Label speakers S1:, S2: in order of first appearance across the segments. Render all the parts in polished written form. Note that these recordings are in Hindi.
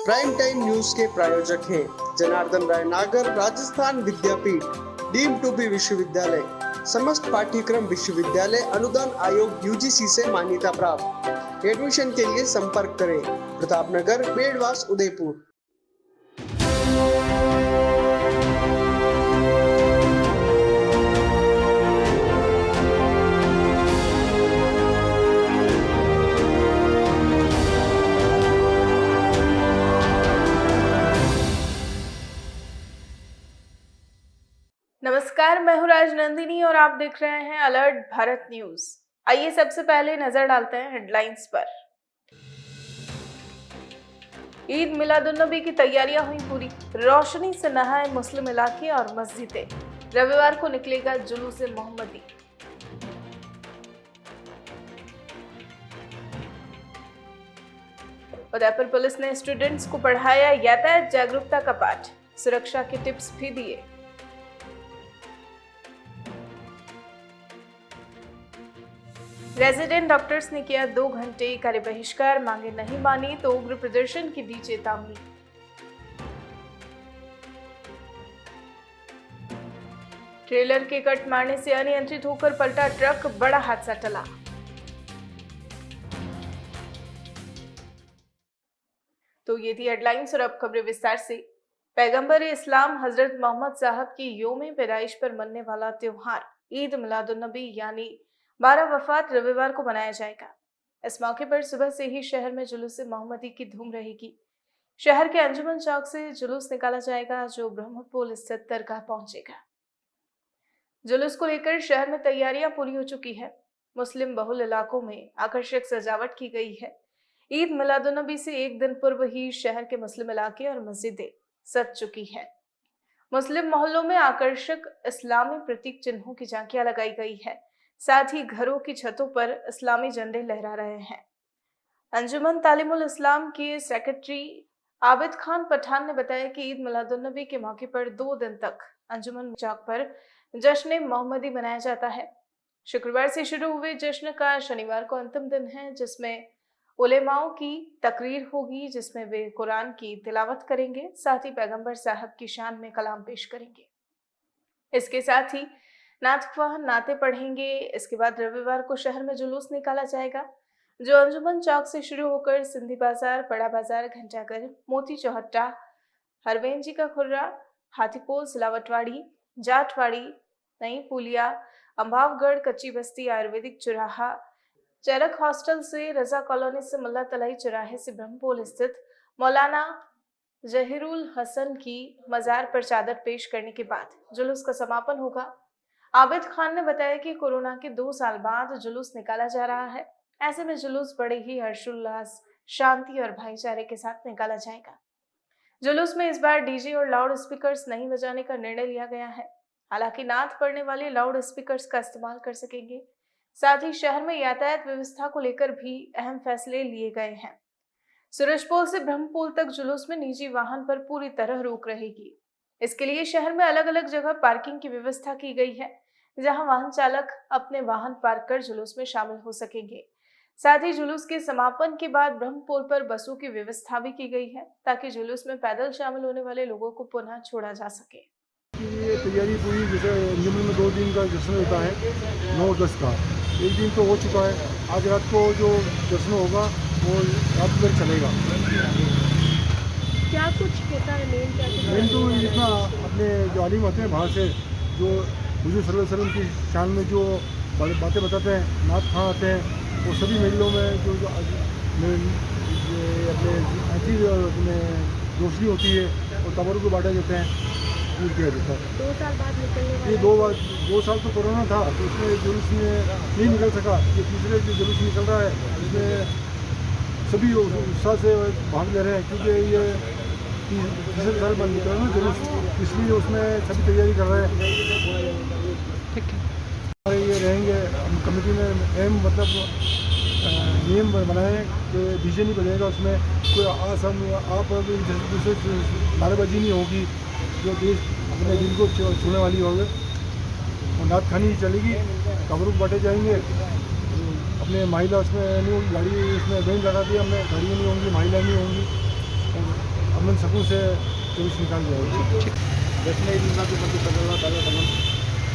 S1: प्राइम टाइम न्यूज के प्रायोजक हैं जनार्दन राय नागर, राजस्थान विद्यापीठ, डीम्ड टू बी विश्वविद्यालय, समस्त पाठ्यक्रम विश्वविद्यालय अनुदान आयोग यूजीसी से मान्यता प्राप्त। एडमिशन के लिए संपर्क करें प्रतापनगर, बेड़वास, उदयपुर।
S2: नमस्कार, मैं हूं राजनंदिनी और आप देख रहे हैं अलर्ट भारत न्यूज। आइए सबसे पहले नजर डालते हैं हेडलाइंस पर। ईद मिलादुन्नबी की तैयारियां हुई पूरी, रोशनी से नहाए मुस्लिम इलाके और मस्जिदें। रविवार को निकलेगा जुलूस मोहम्मदी। उदयपुर पुलिस ने स्टूडेंट्स को पढ़ाया यातायात जागरूकता का पाठ, सुरक्षा के टिप्स भी दिए। रेजिडेंट डॉक्टर्स ने किया 2 घंटे कार्य बहिष्कार, मांगे नहीं मानी तो उग्र प्रदर्शन की दी चेतावनी। ट्रेलर के कट मारने से अनियंत्रित होकर पलटा ट्रक, बड़ा हादसा टला। तो ये थी हेडलाइंस और अब खबरें विस्तार से। पैगंबर इस्लाम हजरत मोहम्मद साहब की यौम पैदाइश पर मनने वाला त्योहार ईद मिलादुन्नबी यानी 12 वफात रविवार को मनाया जाएगा। इस मौके पर सुबह से ही शहर में जुलूस मोहम्मदी की धूम रहेगी। शहर के अंजुमन चौक से जुलूस निकाला जाएगा जो ब्रह्मपुल स्थित दरगाह पहुंचेगा। जुलूस को लेकर शहर में तैयारियां पूरी हो चुकी है। मुस्लिम बहुल इलाकों में आकर्षक सजावट की गई है। ईद मिलादुन्नबी से एक दिन पूर्व ही शहर के मुस्लिम इलाके और मस्जिदें सज चुकी है। मुस्लिम मोहल्लों में आकर्षक इस्लामी प्रतीक चिन्हों की झांकियां लगाई गई है। साथ ही घरों की छतों पर इस्लामी झंडे लहरा रहे हैं। अंजुमन तालीमुल इस्लाम के सेक्रेटरी आबिद खान पठान ने बताया कि ईद मिलादुन्नबी के मौके पर 2 दिन तक अंजुमन चौक पर जश्न मोहम्मदी मनाया जाता है। शुक्रवार से शुरू हुए जश्न का शनिवार को अंतिम दिन है, जिसमें उलेमाओं की तकरीर होगी, जिसमें वे कुरान की तिलावत करेंगे। साथ ही पैगंबर साहब की शान में कलाम पेश करेंगे। इसके साथ ही नातख्वाह नाते पढ़ेंगे। इसके बाद रविवार को शहर में जुलूस निकाला जाएगा जो अंजुमन चौक से शुरू होकर सिंधी बाजार, बड़ा बाजार, घंटाघर, मोती चौहट्टा, हरवेंजी का खुर्रा, हाथीपोल, सिलावटवाड़ी, जाटवाड़ी, नई पुलिया, अंबावगढ़, कच्ची बस्ती, आयुर्वेदिक चौराहा, चरक हॉस्टल से, रजा कॉलोनी से, मुल्ला तलाई चौराहे से ब्रह्मपुल स्थित मौलाना जहीरुल हसन की मजार पर चादर पेश करने के बाद जुलूस का समापन होगा। आबिद खान ने बताया कि कोरोना के 2 साल बाद जुलूस निकाला जा रहा है। ऐसे में जुलूस बड़े ही हर्षोल्लास, शांति और भाईचारे के साथ निकाला जाएगा। जुलूस में इस बार डीजे और लाउड स्पीकर्स नहीं बजाने का निर्णय लिया गया है। हालांकि नात पढ़ने वाले लाउड स्पीकर्स का इस्तेमाल कर सकेंगे। साथ ही शहर में यातायात व्यवस्था को लेकर भी अहम फैसले लिए गए हैं। सूरजपोल से ब्रह्मपुल तक जुलूस में निजी वाहन पर पूरी तरह रोक रहेगी। इसके लिए शहर में अलग अलग जगह पार्किंग की व्यवस्था की गई है, जहां वाहन चालक अपने वाहन पार्क कर जुलूस में शामिल हो सकेंगे। साथ ही जुलूस के समापन के बाद ब्रह्मपुल पर बसों की व्यवस्था भी की गई है, ताकि जुलूस में पैदल शामिल होने वाले लोगों को पुनः छोड़ा जा सके।
S3: ये तैयारी पूरी, जैसे अंजुमन में 2 दिन का जश्न होता है, 9-10 का। एक दिन तो हो चुका है। आज रात को जो जश्न होगा वो रात भर चलेगा।
S2: क्या कुछ होता है
S3: मेन तो जितना अपने जो आलिम होते हैं बाहर से, जो हुजूर सल्लल्लाहु अलैहि वसल्लम की शान में जो बातें बताते हैं, नात खां आते हैं, वो सभी मेलों में जो अपने आँखी में रोशनी होती है और तबरुक को बांटा जाते हैं, पूर किया जाता है।
S2: 2 साल बाद निकलने वाला
S3: ये 2 साल तो कोरोना था, तो उसमें जुलूस में नहीं निकल सका। ये तीसरे जो जुलूस निकल रहा है उसमें सभी उत्साह से भाग ले रहे हैं, क्योंकि ये तीसरे साल बाद निकल रहा है जुलूस, इसलिए उसमें सभी तैयारी कर रहे हैं। ठीक है, ये रहेंगे कमेटी में अहम नियम बनाए कि डीजे नहीं बजेगा, उसमें कोई आप दूसरे नारेबाजी नहीं होगी जो देश अपने दिल को छूने वाली होगी। और नात खानी चलेगी, कमरूक बांटे जाएंगे। अपने महिला उसमें नहीं होगी, गाड़ी उसमें बैंड लगा दिया हमने, गाड़ियाँ नहीं होंगी, महिला नहीं होंगी। अमन सुकून से जुलूस निकाल जाएगी। जश्न ईद मिलाद उन नबी सल्लल्लाहु अलैहि वसल्लम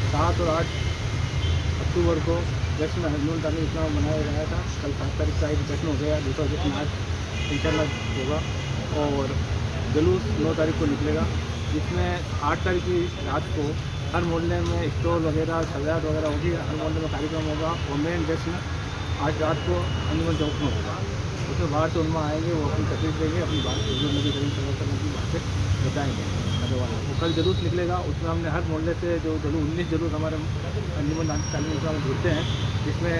S3: 7 और 8 अक्टूबर को जश्न हजमुल तालीम इस्लाम मनाया गया था। कल 7 तारीख का ईद जश्न हो गया, दूसरा जश्न आज इंशाल्लाह होगा और जुलूस 9 तारीख को निकलेगा, जिसमें 8 तारीख की रात को हर मोहल्ले में स्टॉल वगैरह सजावट वगैरह होगी, हर मोहल्ले में कार्यक्रम होगा और मेन जश्न आज रात को अंजुमन चौक में होगा। उसमें बाहर से उनमा आएंगे, वो अपनी तकलीफ देंगे, अपनी बात नबी करीम सल्लल्लाहु अलैहि वसल्लम की बातें बताएंगे। वो कल जुलूस निकलेगा, उसमें हमने हर मोहल्ले से जो जुलूस 19 जुलूस हमारे अंजुमन तालीम इस्लाम में जुड़ते हैं, जिसमें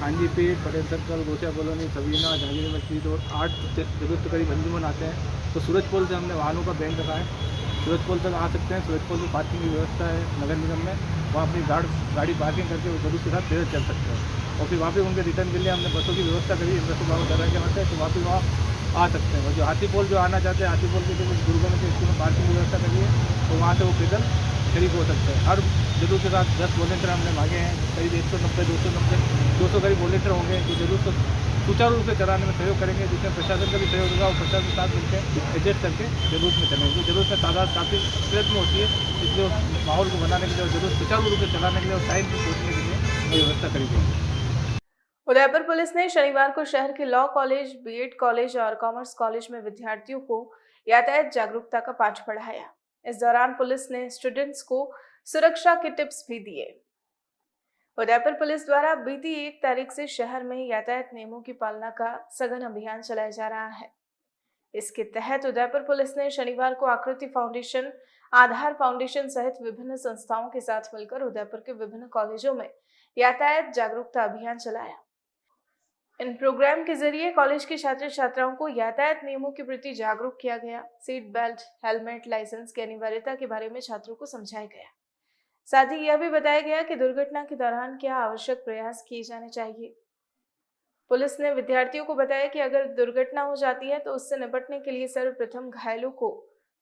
S3: खानजी पीर, पटेल सर्कल, गोसिया कॉलोनी, सबीना, जहांगीर मस्जिद और 8 जुलूस के करीब अंजुमन आते हैं। तो सूरज पोल से हमने वाहनों का बैंक रखा है, सूरज पोल तक आ सकते हैं। सूरज पोल में पार्किंग की व्यवस्था है नगर निगम में, वहाँ अपनी गाड़ी पार्किंग करके वो जुलूस के साथ पैदल चल सकते हैं। और फिर वहाँ पे उनके रिटर्न के लिए हमने बसों की व्यवस्था करी है, बसों बाबू दर्रा के आते हैं तो वहाँ पे वहाँ आ सकते हैं। और जो हाथी पोल जो आना चाहते हैं, हाथी पोल के लिए गुरुग्राम के स्कूल में पार्किंग की व्यवस्था करी है, तो वहाँ से वो पैदल शरीक हो सकते हैं। हर जुलूस के साथ 10 वॉलेंटियर हमने मांगे हैं, करीब 190 200 करीब वॉलेंटियर होंगे जो जुलूस को सुचारू रूप से चलाने में सहयोग करेंगे, जिसमें प्रशासन का भी सहयोग होगा और प्रशासन के साथ मिलकर एडजस्ट करके जुलूस में चलेंगे। तो जुलूस में तादाद काफ़ी किल्लत में होती है, इसलिए उस माहौल को बनाने के लिए और जुलूस सुचारू रूप से चलाने के लिए और टाइम पर पहुँचने के लिए व्यवस्था करी गई है।
S2: उदयपुर पुलिस ने शनिवार को शहर के लॉ कॉलेज, बीएड कॉलेज और कॉमर्स कॉलेज में विद्यार्थियों को यातायात जागरूकता का पाठ पढ़ाया। इस दौरान पुलिस ने स्टूडेंट्स को सुरक्षा के टिप्स भी दिए। उदयपुर पुलिस द्वारा बीती 1 तारीख से शहर में यातायात नियमों की पालना का सघन अभियान चलाया जा रहा है। इसके तहत उदयपुर पुलिस ने शनिवार को आकृति फाउंडेशन, आधार फाउंडेशन सहित विभिन्न संस्थाओं के साथ मिलकर उदयपुर के विभिन्न कॉलेजों में यातायात जागरूकता अभियान चलाया। इन प्रोग्राम के जरिए कॉलेज के छात्र छात्राओं को यातायात नियमों के प्रति जागरूक किया गया। सीट बेल्ट, हेलमेट, लाइसेंस की अनिवार्यता के बारे में छात्रों को समझाया गया। साथ ही यह भी बताया गया कि दुर्घटना के दौरान क्या आवश्यक प्रयास किए जाने चाहिए। पुलिस ने विद्यार्थियों को बताया कि अगर दुर्घटना हो जाती है तो उससे निपटने के लिए सर्वप्रथम घायलों को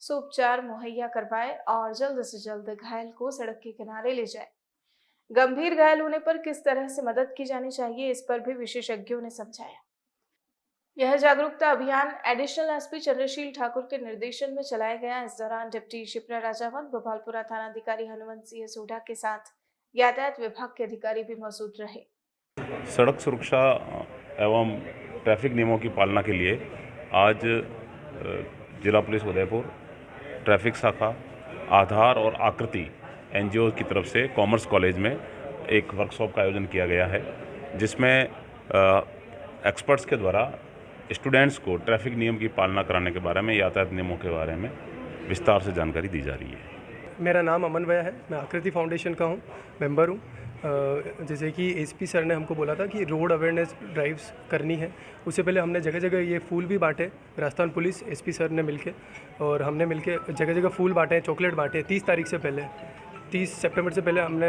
S2: सुपचार मुहैया करवाए और जल्द से जल्द घायल को सड़क के किनारे ले जाए। गंभीर घायल होने पर किस तरह से मदद की जानी चाहिए, इस पर भी विशेषज्ञों ने समझाया। यह जागरूकता अभियान एडिशनल एसपी चंद्रशील ठाकुर के निर्देशन में चलाया गया। इस दौरान डिप्टी शिप्रा राजावत, गोपालपुरा थानाधिकारी हनुमंत सिंह सोढ़ा के साथ यातायात विभाग के अधिकारी भी मौजूद रहे।
S4: सड़क सुरक्षा एवं ट्रैफिक नियमों की पालना के लिए आज जिला पुलिस उदयपुर, ट्रैफिक शाखा, आधार और आकृति एनजीओ की तरफ से कॉमर्स कॉलेज में एक वर्कशॉप का आयोजन किया गया है, जिसमें एक्सपर्ट्स के द्वारा स्टूडेंट्स को ट्रैफिक नियम की पालना कराने के बारे में, यातायात नियमों के बारे में विस्तार से जानकारी दी जा रही है।
S5: मेरा नाम अमन भैया है, मैं आकृति फाउंडेशन का हूँ, मेंबर हूँ। जैसे कि एसपी सर ने हमको बोला था कि रोड अवेयरनेस ड्राइव्स करनी है, उससे पहले हमने जगह जगह ये फूल भी बांटे, राजस्थान पुलिस एसपी सर ने मिलके, और हमने मिलके जगह जगह फूल बांटे, चॉकलेट बांटे। 30 तारीख से पहले, 30 सितंबर से पहले हमने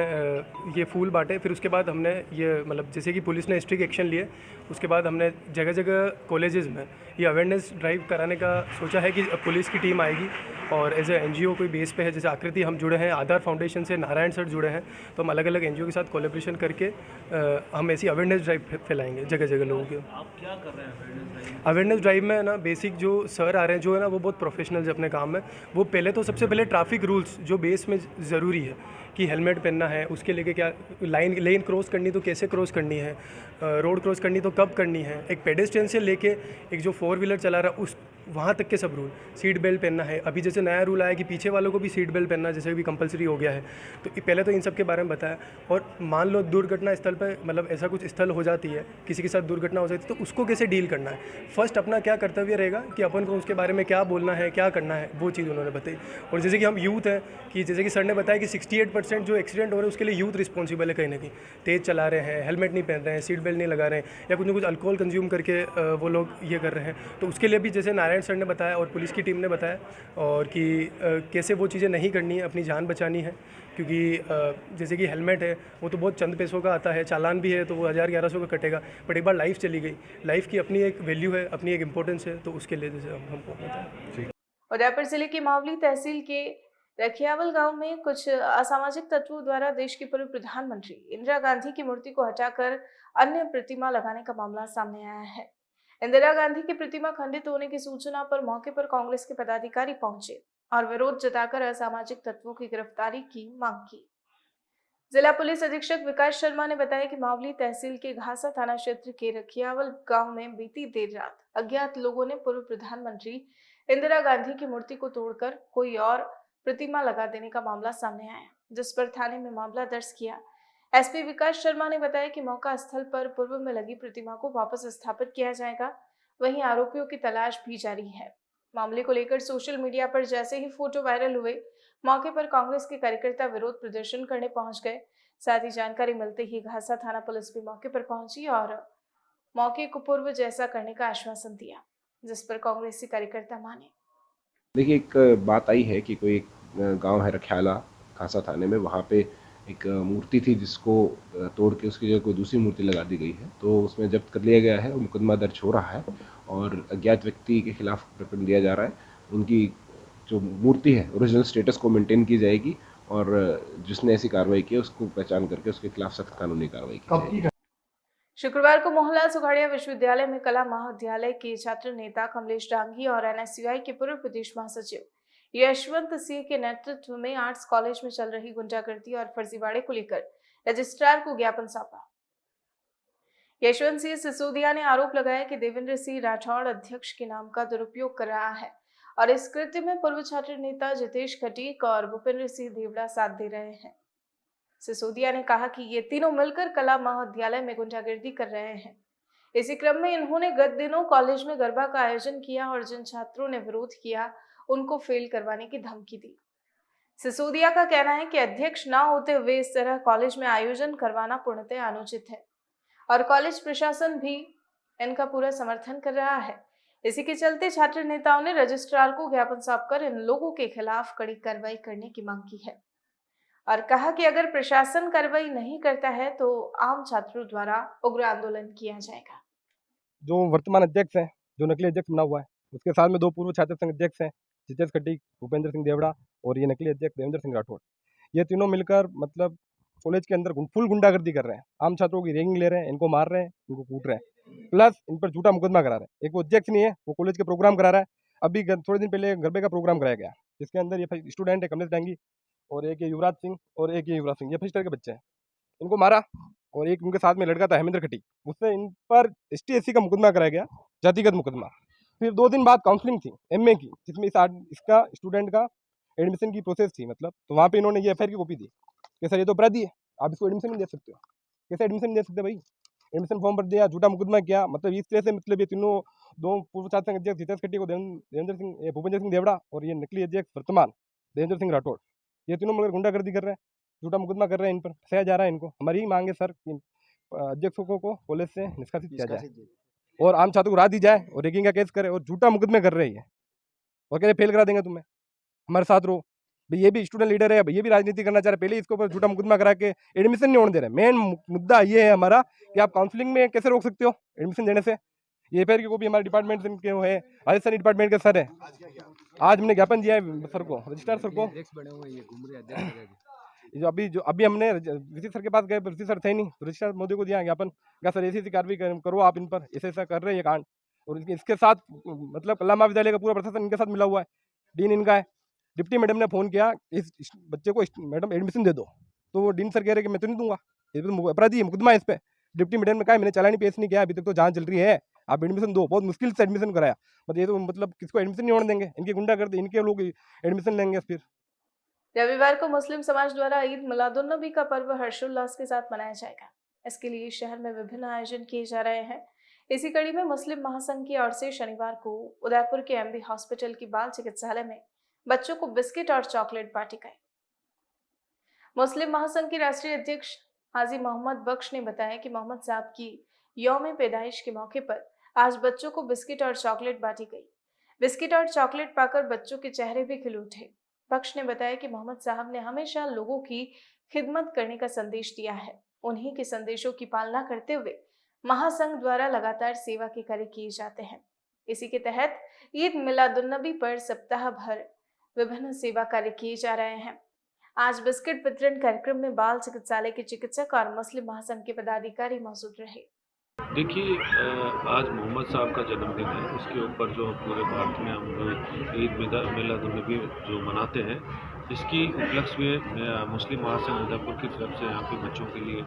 S5: ये फूल बांटे। फिर उसके बाद हमने ये मतलब जैसे कि पुलिस ने स्ट्रिक्ट एक्शन लिए, उसके बाद हमने जगह जगह कॉलेजेस में ये अवेयरनेस ड्राइव कराने का सोचा है कि पुलिस की टीम आएगी और एज ए एनजीओ कोई बेस पे है। जैसे आकृति हम जुड़े हैं, आधार फाउंडेशन से नारायण सर जुड़े हैं, तो हम अलग अलग एनजीओ के साथ कोलेब्रेशन करके हम ऐसी अवेयरनेस ड्राइव फैलाएंगे जगह जगह लोगों के।
S6: आप क्या कर रहे हैं
S5: अवेयरनेस ड्राइव में ना बेसिक जो सर आ रहे हैं जो है ना वो बहुत प्रोफेशनल्स अपने काम में। वो पहले तो सबसे पहले ट्रैफिक रूल्स जो बेस में ज़रूरी है कि हेलमेट पहनना है, उसके लेके क्या लेन क्रॉस करनी तो कैसे क्रॉस करनी है, रोड क्रॉस करनी तो कब करनी है, एक पेडेस्ट्रियन से लेके एक जो 4 व्हीलर चला रहा है उस वहाँ तक के सब रूल। सीट बेल्ट पहनना है, अभी जैसे नया रूल आया कि पीछे वालों को भी सीट बेल्ट पहनना जैसे भी कंपलसरी हो गया है, तो पहले तो इन सब के बारे में बताया। और मान लो दुर्घटना स्थल पर मतलब ऐसा कुछ स्थल हो जाती है, किसी के साथ दुर्घटना हो जाती है, तो उसको कैसे डील करना है, फर्स्ट अपना क्या कर्तव्य रहेगा कि अपन को उसके बारे में क्या बोलना है, क्या करना है, वो चीज़ उन्होंने बताई। और जैसे कि हम यूथ हैं कि जैसे कि सर ने बताया कि 68% जो एक्सीडेंट हो रहे हैं उसके लिए यूथ रिस्पॉन्सिबल है कहीं ना कहीं। तेज़ चला रहे हैं, हेलमेट नहीं पहन रहे हैं, सीट बेल्ट नहीं लगा रहे हैं, या कुछ ना कुछ अल्कोहल कंज्यूम करके वो लोग ये कर रहे हैं, तो उसके लिए भी जैसे नारायण सर ने बताया और पुलिस की टीम ने बताया और कि कैसे वो चीज़ें नहीं करनी है, अपनी जान बचानी है। क्योंकि जैसे कि हेलमेट है वो तो बहुत चंद पैसों का आता है, चालान भी है तो वो 1000-1100 का कटेगा, बट एक बार लाइफ चली गई, लाइफ की अपनी एक वैल्यू है, अपनी एक इम्पोर्टेंस है, तो उसके लिए जैसे हमको बताया।
S2: उदयपुर जिले की मावली तहसील के रखियावल गांव में कुछ असामाजिक तत्वों द्वारा देश की पूर्व प्रधानमंत्री इंदिरा गांधी की मूर्ति को हटाकर अन्य प्रतिमा लगाने का मामला सामने आया है। इंदिरा गांधी की प्रतिमा खंडित होने की सूचना पर मौके पर कांग्रेस के पदाधिकारी पहुंचे और विरोध जताकर असामाजिक तत्वों की गिरफ्तारी की मांग की। जिला पुलिस अधीक्षक विकास शर्मा ने बताया कि मावली तहसील के घासा थाना क्षेत्र के रखियावल गांव में बीती देर रात अज्ञात लोगों ने पूर्व प्रधानमंत्री इंदिरा गांधी की मूर्ति को तोड़कर कोई और प्रतिमा लगा देने का मामला सामने आया, जिस पर थाने में मामला दर्ज किया। एसपी विकास शर्मा ने बताया कि मौका स्थल पर पूर्व में लगी प्रतिमा को वापस स्थापित किया जाएगा, वहीं आरोपियों की तलाश भी जारी है। मामले को लेकर सोशल मीडिया पर जैसे ही फोटो वायरल हुए, मौके पर कांग्रेस के कार्यकर्ता विरोध प्रदर्शन करने पहुंच गए। साथ ही जानकारी मिलते ही घासा थाना पुलिस भी मौके पर पहुंची और मौके को पूर्व जैसा करने का आश्वासन दिया, जिस पर कांग्रेसी कार्यकर्ता माने।
S7: देखिए, एक बात आई है कि कोई एक गांव है रखियाला खासा थाने में, वहाँ पे एक मूर्ति थी जिसको तोड़ के उसकी जगह कोई दूसरी मूर्ति लगा दी गई है। तो उसमें जब्त कर लिया गया है, मुकदमा दर्ज हो रहा है और अज्ञात व्यक्ति के खिलाफ प्रकरण दिया जा रहा है। उनकी जो मूर्ति है ओरिजिनल स्टेटस को मेंटेन की जाएगी और जिसने ऐसी कार्रवाई की है उसको पहचान करके उसके खिलाफ सख्त कानूनी कार्रवाई की जाएगी।
S2: शुक्रवार को मोहनलाल सुखाड़िया विश्वविद्यालय में कला महाविद्यालय के छात्र नेता कमलेश डांगी और एनएसयूआई के पूर्व प्रदेश महासचिव यशवंत सिंह के नेतृत्व में आर्ट्स कॉलेज में चल रही गुंडागर्दी और फर्जीवाड़े को लेकर रजिस्ट्रार को ज्ञापन सौंपा। यशवंत सिंह सिसोदिया ने आरोप लगाया कि देवेंद्र सिंह राठौड़ अध्यक्ष के नाम का दुरुपयोग कर रहा है और इस कृत्य में पूर्व छात्र नेता जितेश खटीक और भूपेंद्र सिंह देवड़ा साथ दे रहे हैं। सिसोदिया ने कहा कि ये तीनों मिलकर कला महाविद्यालय में गुंडागर्दी कर रहे हैं। इसी क्रम में इन्होंने गत दिनों कॉलेज में गरबा का आयोजन किया और जिन छात्रों ने विरोध किया उनको फेल करवाने की धमकी दी। सिसोदिया का कहना है कि अध्यक्ष न होते हुए इस तरह कॉलेज में आयोजन करवाना पूर्णतः अनुचित है और कॉलेज प्रशासन भी इनका पूरा समर्थन कर रहा है। इसी के चलते छात्र नेताओं ने रजिस्ट्रार को ज्ञापन सौंपकर इन लोगों के खिलाफ कड़ी कार्रवाई करने की मांग की है और कहा कि अगर प्रशासन कार्रवाई नहीं करता है तो आम छात्रों द्वारा उग्र आंदोलन किया जाएगा।
S8: जो वर्तमान अध्यक्ष हैं, जो नकली अध्यक्ष बना हुआ है, उसके साथ में 2 पूर्व छात्र संघ अध्यक्ष हैं, जितेश खटीक, भूपेंद्र सिंह देवड़ा और ये नकली अध्यक्ष देवेंद्र सिंह राठौड़। ये तीनों मिलकर मतलब कॉलेज के अंदर फुल गुंडागर्दी कर रहे हैं। आम छात्रों की रैगिंग ले रहे हैं, इनको मार रहे हैं, इनको कूट रहे हैं, प्लस इन पर झूठा मुकदमा करा रहे हैं। एक वो अध्यक्ष नहीं है, वो कॉलेज के प्रोग्राम करा रहा है। अभी थोड़े दिन पहले गरबे का प्रोग्राम कराया गया, जिसके अंदर ये स्टूडेंट है कमलेश डांगी और एक ये युवराज सिंह और एक ये युवराज सिंह, ये फर्स्ट ईयर के बच्चे हैं। इनको मारा और एक उनके साथ में लड़का था हेमेंद्र खटीक, उससे इन पर ST/SC का मुकदमा कराया गया, जातिगत मुकदमा। फिर 2 दिन बाद काउंसलिंग थी MA की, जिसमें इसका स्टूडेंट का एडमिशन की प्रोसेस थी मतलब, तो वहाँ पे इन्होंने ये FIR की कॉपी दी कि सर ये तो अपराधी है, आप इसको एडमिशन नहीं दे सकते हो। कैसे एडमिशन नहीं दे सकते भाई? एडमिशन फॉर्म भर दिया, झूठा मुकदमा किया। मतलब इस तरह से मतलब ये तीनों 2 पूर्व छात्र संघ अध्यक्ष जितेश खटीक, देवेंद्र सिंह, भूपेंद्र सिंह देवड़ा और ये नकली अध्यक्ष वर्तमान देवेंद्र सिंह राठौड़, ये तीनों मगर गुंडागर्दी कर रहे हैं, झूठा मुकदमा कर रहे हैं, इन पर फंसाया जा रहा है इनको। हमारी ही मांग है सर कि अध्यक्षों को कॉलेज से निष्कासित किया जाए और आम छात्रों को राह दी जाए और रैगिंग का केस करे और झूठा मुकदमे कर रहे हैं और कह रहे फेल करा देंगे तुम्हें, हमारे साथ रहो भाई। ये भी स्टूडेंट लीडर है, ये भी राजनीति करना चाह रहे, पहले इसके ऊपर झूठा मुकदमा करा के एडमिशन नहीं होने दे रहे। मेन मुद्दा ये है हमारा कि आप काउंसलिंग में कैसे रोक सकते हो एडमिशन देने से। ये FIR की कॉपी हमारे डिपार्टमेंट के है, राजस्थान डिपार्टमेंट के सर है। आज हमने ज्ञापन दिया है सर को, रजिस्ट्रार सर को। जो अभी हमने ऋषि सर के पास गए, ऋषि सर थे नहीं, तो रजिस्ट्रार मोदी को दिया ज्ञापन, क्या सर ऐसी कार्रवाई करो आप इन पर, ऐसा कर रहे हैं ये कांड। और इसके साथ मतलब कला महाविद्यालय का पूरा प्रशासन इनके साथ मिला हुआ है, डीन इनका है। डिप्टी मैडम ने फ़ोन किया इस बच्चे को मैडम एडमिशन दे दो, तो वो डीन सर कह रहे कि मैं तो नहीं दूंगा, ये तो अपराधी है, मुकदमा है इस पर। डिप्टी मैडम ने कहा मैंने चालान पेश नहीं किया, अभी तक तो जांच चल रही है, आप एडमिशन दो। बहुत मुश्किल से एडमिशन कराया, मतलब ये तो मतलब किसको एडमिशन नहीं होने देंगे, इनकी गुंडागर्दी, इनके लोग एडमिशन लेंगे। फिर
S2: रविवार को मुस्लिम समाज द्वारा ईद मिलादुन्नबी का पर्व हर्षोल्लास के साथ मनाया जाएगा। इसके लिए शहर में विभिन्न आयोजन किए जा रहे हैं। इसी कड़ी में मुस्लिम महासंघ की ओर से शनिवार को उदयपुर के MB हॉस्पिटल की बाल चिकित्सालय में बच्चों को बिस्किट और चॉकलेट बांटे गए। मुस्लिम महासंघ के राष्ट्रीय अध्यक्ष हाजी मोहम्मद बख्श ने बताया कि मोहम्मद साहब की यौम पैदाइश के मौके पर आज बच्चों को बिस्किट और चॉकलेट बांटी गई। बिस्किट और चॉकलेट पाकर बच्चों के चेहरे भी खिल उठे। बख्श ने बताया कि मोहम्मद साहब ने हमेशा लोगों की खिदमत करने का संदेश दिया है। उन्हीं के संदेशों की पालना करते हुए महासंघ द्वारा लगातार सेवा के कार्य किए जाते हैं। इसी के तहत ईद मिलादुन्नबी पर सप्ताह भर विभिन्न सेवा कार्य किए जा रहे हैं। आज बिस्किट वितरण कार्यक्रम में बाल चिकित्सालय के चिकित्सक और मुस्लिम महासंघ के पदाधिकारी मौजूद रहे।
S9: देखिए आज मोहम्मद साहब का जन्मदिन है। उसके ऊपर जो पूरे भारत में हम ईद मिलादुन्नबी जो मनाते हैं, इसकी उपलक्ष्य में मुस्लिम महासंघ उदयपुर की तरफ से यहाँ पे बच्चों के लिए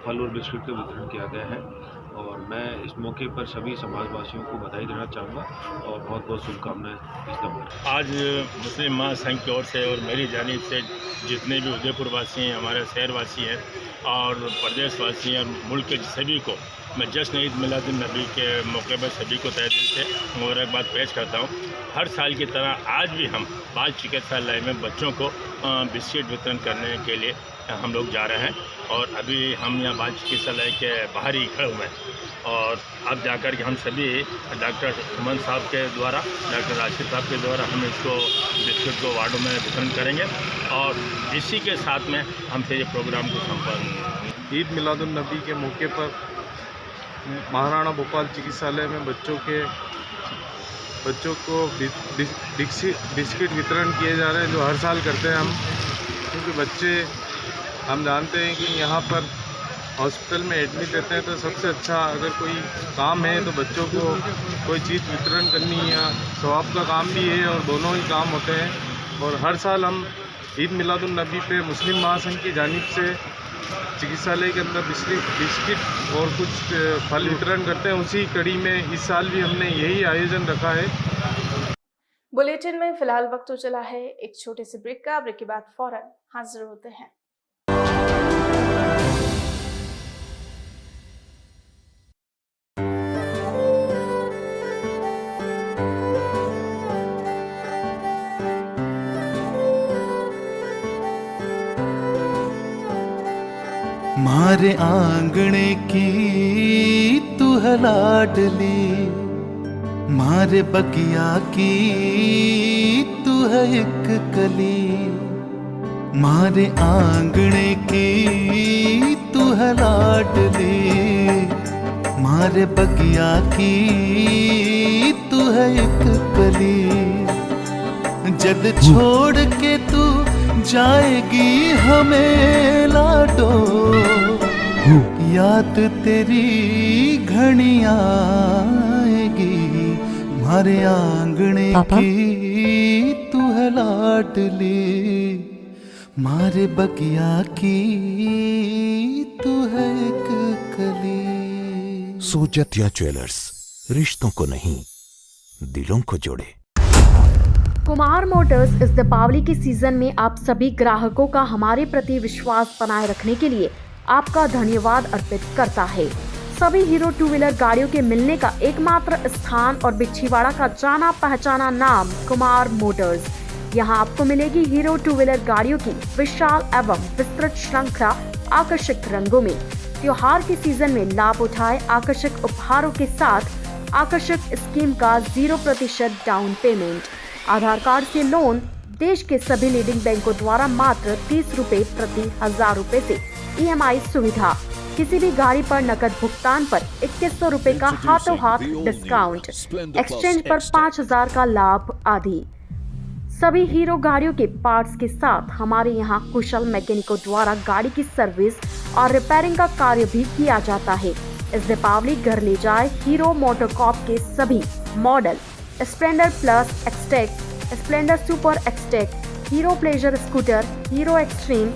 S9: फल और बिस्कुट का वितरण किया गया है और मैं इस मौके पर सभी समाजवासियों को बधाई देना चाहूँगा और बहुत बहुत शुभकामनाएं इस दम।
S10: आज मुस्लिम महासंघ की ओर से और मेरी जानिब से जितने भी उदयपुर वासी हैं, हमारे शहरवासी हैं और प्रदेशवासी हैं, मुल्क के सभी को मैं जश्न ईद मिलादुन्नबी के मौके पर सभी को तहे दिल से मुबारकबाद पेश करता हूँ। हर साल की तरह आज भी हम बाल चिकित्सालय में बच्चों को बिस्किट वितरण करने के लिए हम लोग जा रहे हैं और अभी हम यहाँ बाल चिकित्सालय के बाहर ही खड़े हुए हैं और अब जाकर के हम सभी डॉक्टर सुमन साहब के द्वारा, डॉक्टर राशिद साहब के द्वारा हम इसको बिस्किट को वार्डों में वितरण करेंगे और इसी के साथ में हम फिर ये प्रोग्राम को संपन्न।
S11: ईद मिलादुन्नबी के मौके पर महाराणा भोपाल चिकित्सालय में बच्चों को बिस्किट वितरण किए जा रहे हैं, जो हर साल करते हैं हम, क्योंकि बच्चे हम जानते हैं कि यहाँ पर हॉस्पिटल में एडमिट रहते हैं तो सबसे अच्छा अगर कोई काम है तो बच्चों को कोई चीज़ वितरण करनी या सवाब का काम भी है और दोनों ही काम होते हैं। और हर साल हम ईद मिलादुन्नबी पे मुस्लिम महासंघ की जानिब से चिकित्सालय के अंदर बिस्किट और कुछ फल वितरण करते हैं। उसी कड़ी में इस साल भी हमने यही आयोजन रखा है।
S2: बुलेटिन में फिलहाल वक्त हो चला है एक छोटे से ब्रेक का। ब्रेक के बाद फौरन हाजिर होते हैं।
S12: मारे आंगणे की तू है लाडली, मारे बगिया की तू है एक कली, मारे आंगणे की तू है लाडली, मारे बगिया की तू है एक कली। जद छोड़ के तू जाएगी हमें लाडो, याद तेरी घनी आएगी, मारे आंगणे की तू है लाडली, मारे बगिया की तू है एक कली।
S13: सोजतिया ज्वेलर्स, रिश्तों को नहीं दिलों को जोड़े।
S14: कुमार मोटर्स इस दीपावली के सीजन में आप सभी ग्राहकों का हमारे प्रति विश्वास बनाए रखने के लिए आपका धन्यवाद अर्पित करता है। सभी हीरो टू व्हीलर गाड़ियों के मिलने का एकमात्र स्थान और बिच्छीवाड़ा का जाना पहचाना नाम कुमार मोटर्स। यहां आपको मिलेगी हीरो टू व्हीलर गाड़ियों की विशाल एवं विस्तृत श्रृंखला आकर्षक रंगों में। त्योहार के सीजन में लाभ उठाए आकर्षक उपहारों के साथ आकर्षक स्कीम का 0% डाउन पेमेंट, आधार कार्ड से लोन, देश के सभी लीडिंग बैंकों द्वारा मात्र 30 रुपए प्रति 1000 रुपए से EMI सुविधा, किसी भी गाड़ी पर नकद भुगतान पर 2100 रुपए का हाथों हाथ डिस्काउंट, एक्सचेंज पर 5000 का लाभ आदि। सभी हीरो गाड़ियों के पार्ट्स के साथ हमारे यहाँ कुशल मैकेनिकों द्वारा गाड़ी की सर्विस और रिपेयरिंग का कार्य भी किया जाता है। इस दीपावली घर ले जाए हीरो मोटोकॉर्प के सभी model Splendor plus XTEC, Splendor super XTEC, hero pleasure scooter, hero extreme,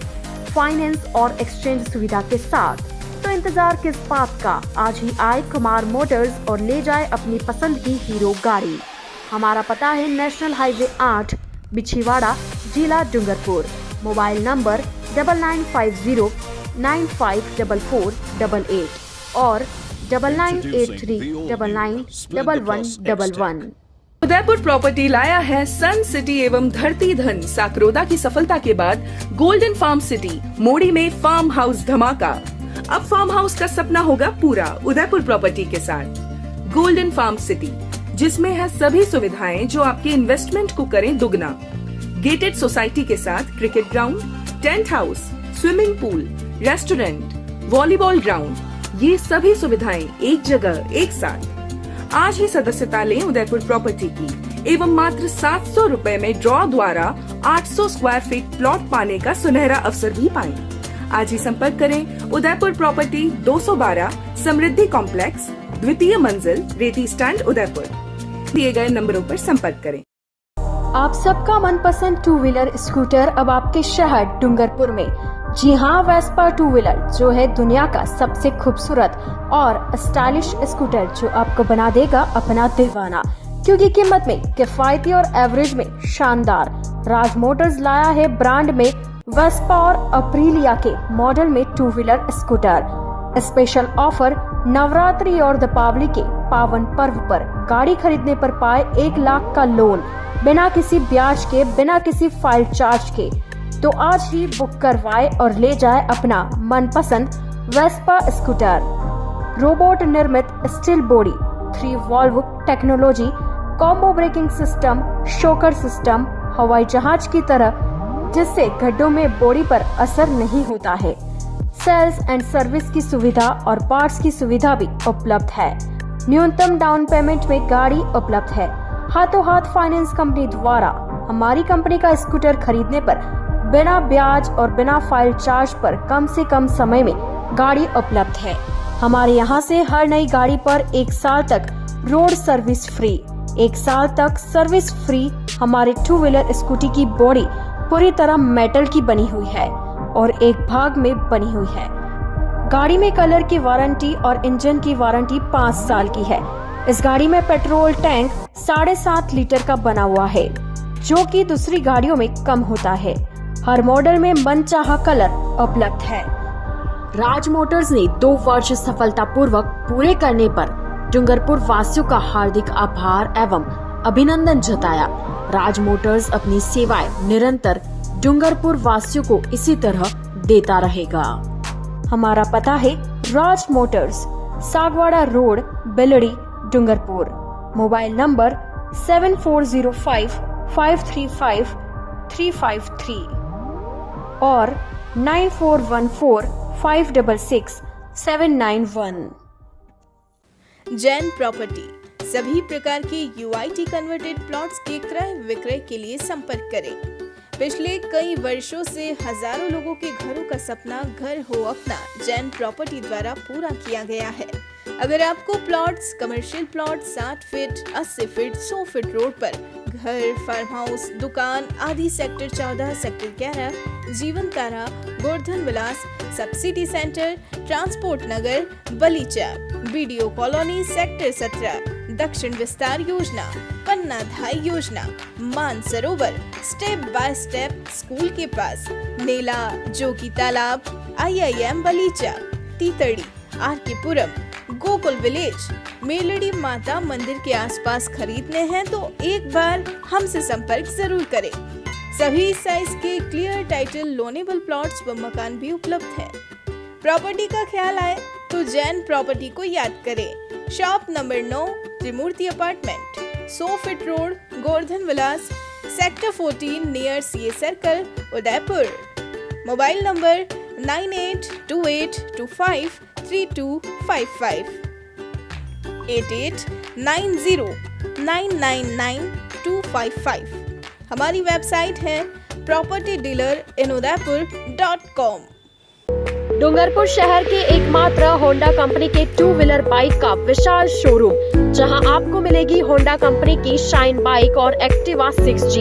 S14: finance और एक्सचेंज सुविधा के साथ। तो इंतजार किस बात का, आज ही आए कुमार मोटर्स और ले जाए अपनी पसंद की हीरो गाड़ी। हमारा पता है नेशनल हाईवे 8, बिछीवाड़ा, जिला डूंगरपुर। मोबाइल नंबर 9950954488 और 9983991111।
S15: उदयपुर प्रॉपर्टी लाया है सन सिटी एवं धरती धन साकरोदा की सफलता के बाद गोल्डन फार्म सिटी मोड़ी में फार्म हाउस धमाका। अब फार्म हाउस का सपना होगा पूरा उदयपुर प्रॉपर्टी के साथ। गोल्डन फार्म सिटी, जिसमें है सभी सुविधाएं जो आपके इन्वेस्टमेंट को करें दुगना। गेटेड सोसाइटी के साथ cricket ground, tent house, swimming pool, restaurant, volleyball ground, ये सभी सुविधाएं एक जगह एक साथ। आज ही सदस्यता लें उदयपुर प्रॉपर्टी की एवं मात्र 700 रुपए में ड्रॉ द्वारा 800 स्क्वायर फीट प्लॉट पाने का सुनहरा अवसर भी पाएं। आज ही संपर्क करें उदयपुर प्रॉपर्टी 212 समृद्धि कॉम्प्लेक्स, द्वितीय मंजिल, रेती स्टैंड, उदयपुर। दिए गए नंबरों पर संपर्क करें।
S14: आप सबका मनपसंद टू व्हीलर स्कूटर अब आपके शहर डूंगरपुर में। जी हाँ, वेस्पा टू व्हीलर जो है दुनिया का सबसे खूबसूरत और स्टाइलिश स्कूटर, जो आपको बना देगा अपना दीवाना, क्योंकि कीमत में किफायती और एवरेज में शानदार। राज मोटर्स लाया है ब्रांड में वेस्पा और अप्रीलिया के मॉडल में two wheeler scooter. Special offer Navratri और दीपावली के पावन पर्व पर गाड़ी खरीदने पर पाए 1 लाख का लोन, बिना किसी ब्याज के, बिना किसी फाइल चार्ज के। तो आज ही बुक करवाए और ले जाए अपना मनपसंद वेस्पा स्कूटर। रोबोट निर्मित steel body, 3 valve technology, combo braking system, shocker system, हवाई जहाज की तरह, जिससे गड्ढों में बॉडी पर असर नहीं होता है। सेल्स एंड सर्विस की सुविधा और पार्ट्स की सुविधा भी उपलब्ध है। न्यूनतम डाउन पेमेंट में गाड़ी उपलब्ध है। हाथों हाथ फाइनेंस कंपनी द्वारा हमारी कंपनी का स्कूटर खरीदने पर बिना ब्याज और बिना फाइल चार्ज पर कम से कम समय में गाड़ी उपलब्ध है। हमारे यहाँ से हर नई गाड़ी पर 1 साल तक रोड सर्विस फ्री। 1 साल तक सर्विस फ्री। हमारे टू व्हीलर स्कूटी की बॉडी पूरी तरह मेटल की बनी हुई है और एक भाग में बनी हुई है। गाड़ी में कलर की वारंटी और इंजन की वारंटी 5 साल की है। इस गाड़ी में पेट्रोल टैंक 7.5 लीटर का बना हुआ है, जो कि दूसरी गाड़ियों में कम होता है। हर मॉडल में मनचाहा कलर उपलब्ध है। राज मोटर्स ने 2 वर्ष सफलतापूर्वक पूरे करने पर डूंगरपुर वासियों का हार्दिक आभार एवं अभिनंदन जताया। राज मोटर्स अपनी सेवाएं निरंतर डूंगरपुर वासियों को इसी तरह देता रहेगा। हमारा पता है Raj Motors, Sagwara road, Bilri, Dungarpur. Mobile number 7405535353 और 9414566791।
S2: जैन प्रॉपर्टी सभी प्रकार के यूआईटी कन्वर्टेड प्लॉट्स के क्रय विक्रय के लिए संपर्क करें। पिछले कई वर्षों से हजारों लोगों के घरों का सपना घर हो अपना जैन प्रॉपर्टी द्वारा पूरा किया गया है। अगर आपको plots, commercial plot 60 feet, 80 feet, 100 feet road पर घर, फार्म हाउस, दुकान आदि सेक्टर 14, सेक्टर 11, जीवन तारा, गोवर्धन विलास, सब्सिडी सेंटर, ट्रांसपोर्ट नगर, बलीचा, बीडीओ कॉलोनी, सेक्टर 17, दक्षिण विस्तार योजना, पन्ना धाई योजना, Mansarovar, step by step school के पास, नेला, जोगी तालाब, IIM बलीचा, तीतड़ी, आरकेपुरम, गोकुल विलेज, मेलड़ी माता मंदिर के आसपास खरीदने हैं तो एक बार हमसे संपर्क जरूर करें। सभी साइज के क्लियर टाइटल लोनेबल प्लॉट्स व मकान भी उपलब्ध हैं। प्रॉपर्टी का ख्याल आए तो जैन प्रॉपर्टी को याद करें। Shop number 9, Trimurti apartment, 100 feet road, Govardhan Vilas, sector 14 near CA circle, Udaipur. Mobile number 9828253255, 8890999255। हमारी वेबसाइट है propertydealerinudaypur.com।
S14: डूंगरपुर शहर के एकमात्र होंडा कंपनी के टू व्हीलर बाइक का विशाल शोरूम, जहां आपको मिलेगी होंडा कंपनी की शाइन बाइक और एक्टिवा 6G,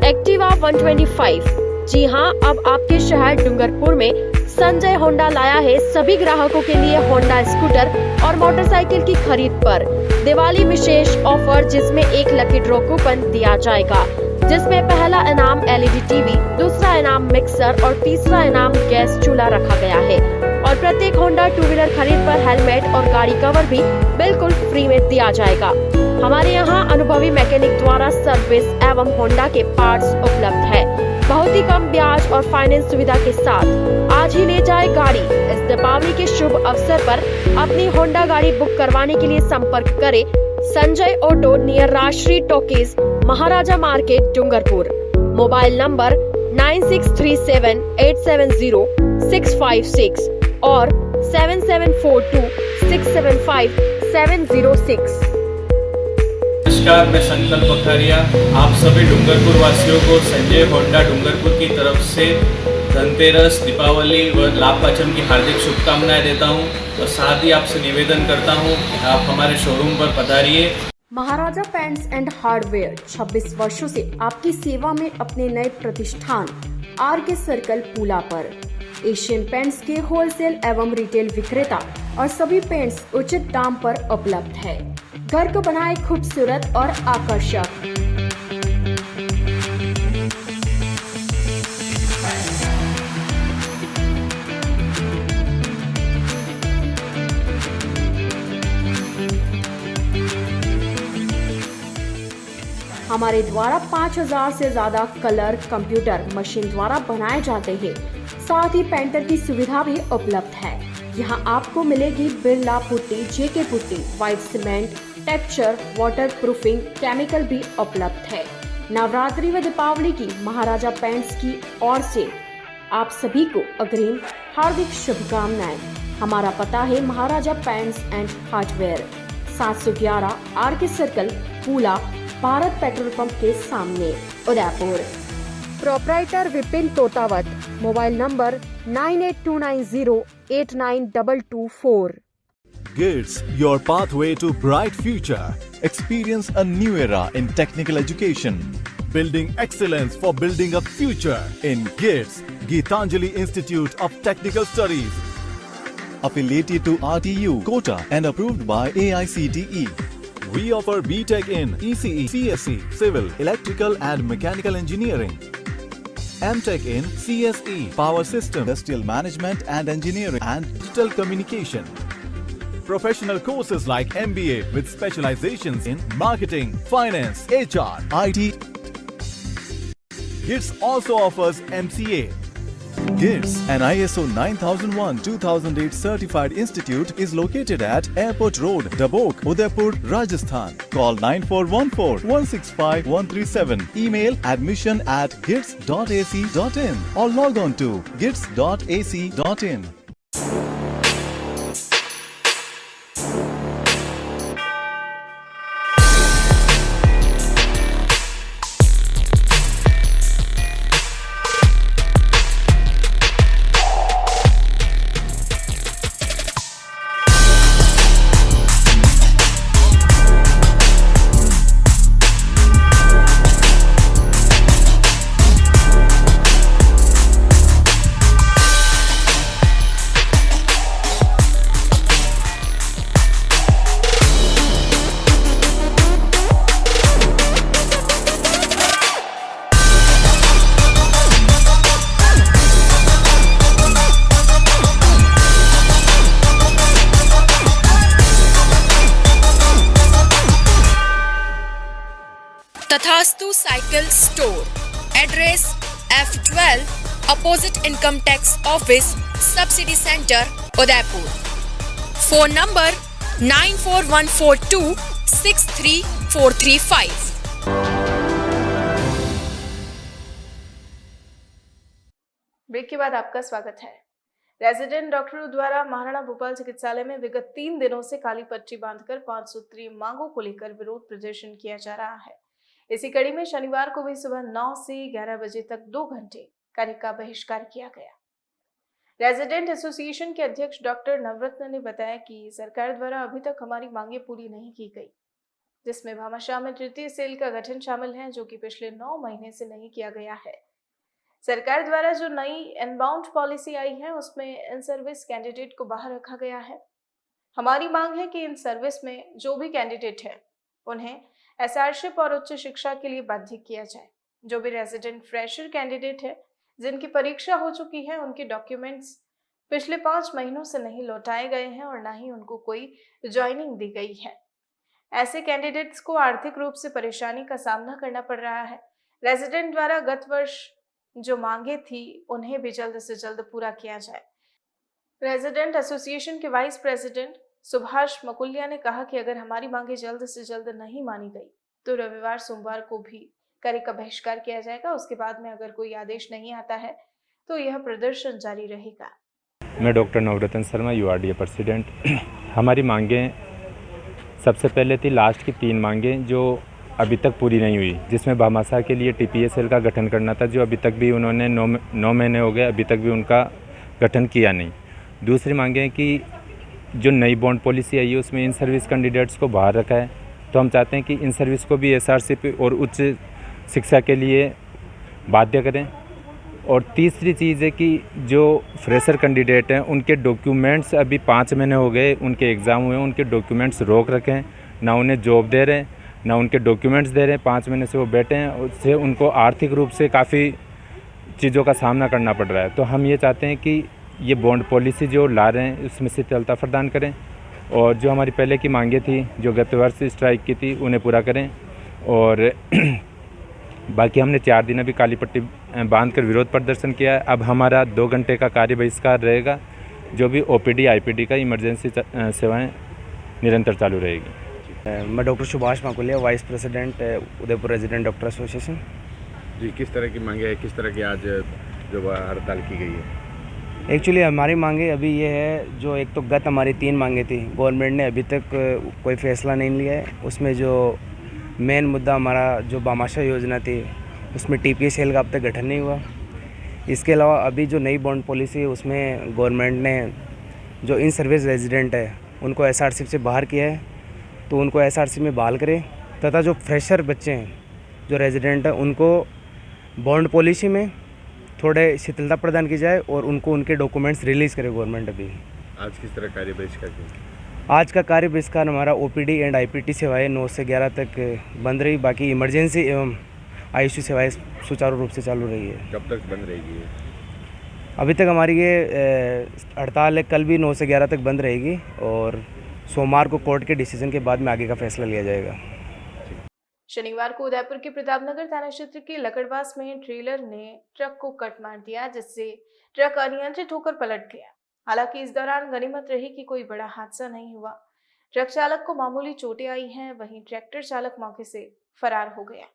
S14: एक्टिवा 125। जी हां, अब आपके शहर डूंगरपुर में संजय होंडा लाया है सभी ग्राहकों के लिए होंडा स्कूटर और मोटरसाइकिल की खरीद पर दिवाली विशेष ऑफर, जिसमें 1 लकी ड्रॉ कूपन दिया जाएगा, जिसमें पहला इनाम LED टीवी, दूसरा इनाम मिक्सर और तीसरा इनाम गैस चूल्हा रखा गया है। और प्रत्येक होंडा टू व्हीलर खरीद पर हेलमेट और गाड़ी कवर भी बिल्कुल फ्री में दिया जाएगा। हमारे यहाँ अनुभवी मैकेनिक द्वारा सर्विस एवं होंडा के पार्ट्स उपलब्ध है। बहुत ही कम ब्याज और फाइनेंस सुविधा के साथ आज ही ले जाए गाड़ी। इस दीपावली के शुभ अवसर पर अपनी होंडा गाड़ी बुक करवाने के लिए संपर्क करें Sanjay auto near Rajshree talkies, Maharaja market, Dungarpur. Mobile number 9637870656 और 7742675706।
S6: नमस्कार, मैं संकल्प बखारिया आप सभी डूंगरपुर वासियों को संजय होंडा डूंगरपुर की तरफ से धनतेरस, दीपावली व लाभ पाचम की हार्दिक शुभकामनाएं देता हूं और साथ ही आपसे निवेदन करता हूं कि आप हमारे शोरूम पर पधारिए।
S14: महाराजा पेंट्स एंड हार्डवेयर 26 वर्षों से आपकी सेवा में अपने नए प्रतिष्ठान आर.के. सर्कल पूला पर एशियन पेंट्स के होलसेल एवं रिटेल विक्रेता और सभी पेंट्स उचित दाम पर उपलब्ध है। घर को बनाए खूबसूरत और आकर्षक। हमारे द्वारा 5000 से ज्यादा कलर कंप्यूटर मशीन द्वारा बनाए जाते हैं। साथ ही पेंटर की सुविधा भी उपलब्ध है। यहाँ आपको मिलेगी Birla putty, JK putty, white cement, texture, water proofing, chemical भी उपलब्ध है। नवरात्रि व दीपावली की महाराजा पेंट्स की ओर से आप सभी को अग्रिम हार्दिक शुभकामनाएं। हमारा पता है Maharaja paints and hardware, 711 R K. Circle Pula, Bharat petrol pump के सामने, Udaipur. Proprietor Vipin Totawat. Mobile number 9829089224।
S16: GITS, your pathway to bright future. Experience a new era in technical education. Building excellence for building a future in GITS, Geetanjali Institute of Technical Studies. Affiliated to RTU, Kota and approved by AICTE. We offer BTech in ECE, CSE, Civil, Electrical and Mechanical Engineering. MTech in CSE, Power System, Industrial Management and Engineering and Digital Communication. Professional courses like MBA with specializations in Marketing, Finance, HR, IT. GITS also offers MCA. GITS, an ISO 9001-2008 certified institute, is located at Airport Road, Dabok, Udaipur, Rajasthan. Call 9414-165-137. Email admission@gits.ac.in or log on to gits.ac.in.
S17: Tathastu cycle store, address F12 opposite income tax office, subsidy centre, Udaipur. Phone number 9414263435।
S2: Break के बाद आपका स्वागत है। रेजिडेंट डॉक्टरों द्वारा महाराणा भोपाल चिकित्सालय में विगत 3 दिनों से काली पट्टी बांधकर 5 सूत्रीय मांगों को लेकर विरोध प्रदर्शन किया जा रहा है। इसी कड़ी में शनिवार को भी सुबह 9 से 11 बजे तक 2 घंटे कार्य का बहिष्कार किया गया। रेजिडेंट एसोसिएशन के अध्यक्ष डॉक्टर नवरत्न ने बताया कि सरकार द्वारा अभी तक हमारी मांगे पूरी नहीं की गई, जिसमें भामाशाह में तृतीय सेल का गठन शामिल है, जो कि पिछले 9 महीने से नहीं किया गया है। सरकार द्वारा जो नई इनबाउंड पॉलिसी आई है, उसमें इन सर्विस कैंडिडेट को बाहर रखा गया है। हमारी मांग है कि इन सर्विस में जो भी कैंडिडेट है उन्हें एसआरशिप और उच्च शिक्षा के लिए बाध्य किया जाए। जो भी रेजिडेंट फ्रेशर कैंडिडेट है जिनकी परीक्षा हो चुकी है, उनके डॉक्यूमेंट्स पिछले 5 महीनों से नहीं लौटाए गए हैं और न ही उनको कोई ज्वाइनिंग दी गई है। ऐसे कैंडिडेट्स को आर्थिक रूप से परेशानी का सामना करना पड़ रहा है। रेजिडेंट द्वारा गत वर्ष जो मांगे थी उन्हें भी जल्द से जल्द पूरा किया जाए। रेजिडेंट एसोसिएशन के वाइस प्रेसिडेंट सुभाष मकुलिया ने कहा कि अगर हमारी मांगे जल्द से जल्द नहीं मानी गई तो रविवार सोमवार को भी कार्य का बहिष्कार किया जाएगा। उसके बाद में अगर कोई आदेश नहीं आता है तो यह प्रदर्शन जारी रहेगा।
S18: मैं डॉक्टर नवरत्न शर्मा, यूआरडीए प्रेसिडेंट। हमारी मांगें सबसे पहले थी लास्ट की 3 मांगें जो अभी तक पूरी नहीं हुई, जिसमें भामाशाह के लिए TPA सेल का गठन करना था, जो अभी तक भी उन्होंने 9 महीने हो गए, अभी तक भी उनका गठन किया नहीं। दूसरी मांगे हैं कि जो नई बॉन्ड पॉलिसी आई है उसमें इन सर्विस कैंडिडेट्स को बाहर रखा है, तो हम चाहते हैं कि इन सर्विस को भी SRC पे और उच्च शिक्षा के लिए बाध्य करें। और तीसरी चीज़ है कि जो फ्रेशर कैंडिडेट हैं उनके डॉक्यूमेंट्स अभी 5 महीने हो गए, उनके एग्ज़ाम हुए, उनके डॉक्यूमेंट्स रोक रखें, ना उन्हें जॉब दे रहे हैं, ना उनके डॉक्यूमेंट्स दे रहे हैं। 5 महीने से वो बैठे हैं, उससे उनको आर्थिक रूप से काफ़ी चीज़ों का सामना करना पड़ रहा है। तो हम ये चाहते हैं कि ये बॉन्ड पॉलिसी जो ला रहे हैं उसमें शिथिलता प्रदान करें, और जो हमारी पहले की मांगें थी जो गत वर्ष स्ट्राइक की थी उन्हें पूरा करें। और बाकी हमने 4 दिन अभी काली पट्टी बांधकर विरोध प्रदर्शन किया है। अब हमारा 2 घंटे का कार्य बहिष्कार रहेगा, जो भी OPD IPD का इमरजेंसी सेवाएं निरंतर चालू रहेगी।
S19: मैं doctor Subhash Makulia, vice president Udaipur resident doctor association.
S7: जी, किस तरह की मांगे है, किस तरह की आज जो हड़ताल की गई है?
S19: एक्चुअली हमारी मांगे अभी ये है, जो एक तो गत हमारी 3 मांगे थी, गवर्नमेंट ने अभी तक कोई फैसला नहीं लिया है। उसमें जो मेन मुद्दा हमारा जो भामाशाह योजना थी उसमें TPA सेल का अब तक गठन नहीं हुआ। इसके अलावा अभी जो नई बॉन्ड पॉलिसी है उसमें गवर्नमेंट ने जो इन सर्विस रेजिडेंट है उनको SRC से बाहर किया है, तो उनको SRC में बहाल करें, तथा जो फ्रेशर बच्चे हैं जो रेजिडेंट हैं उनको बॉन्ड पॉलिसी में थोड़े शिथिलता प्रदान की जाए और उनको उनके डॉक्यूमेंट्स रिलीज़ करे गवर्नमेंट। अभी
S7: आज किस तरह कार्य बहिष्कार की?
S19: आज का कार्य बहिष्कार हमारा OPD एंड IPT सेवाएं 9 से 11 तक बंद रही, बाकी इमरजेंसी एवं ICU सेवाएं सुचारू रूप से चालू रही है।
S7: कब तक बंद रहेगी?
S19: अभी तक हमारी ये हड़ताल है, कल भी 9 से 11 तक बंद रहेगी और सोमवार को कोर्ट के डिसीजन के बाद में आगे का फैसला लिया जाएगा।
S2: शनिवार को उदयपुर के प्रतापनगर थाना क्षेत्र के लकड़बास में ट्रेलर ने ट्रक को कट मार दिया, जिससे ट्रक अनियंत्रित होकर पलट गया। हालांकि इस दौरान गनीमत रही कि कोई बड़ा हादसा नहीं हुआ। ट्रक चालक को मामूली चोटें आई हैं, वहीं ट्रैक्टर चालक मौके से फरार हो गया।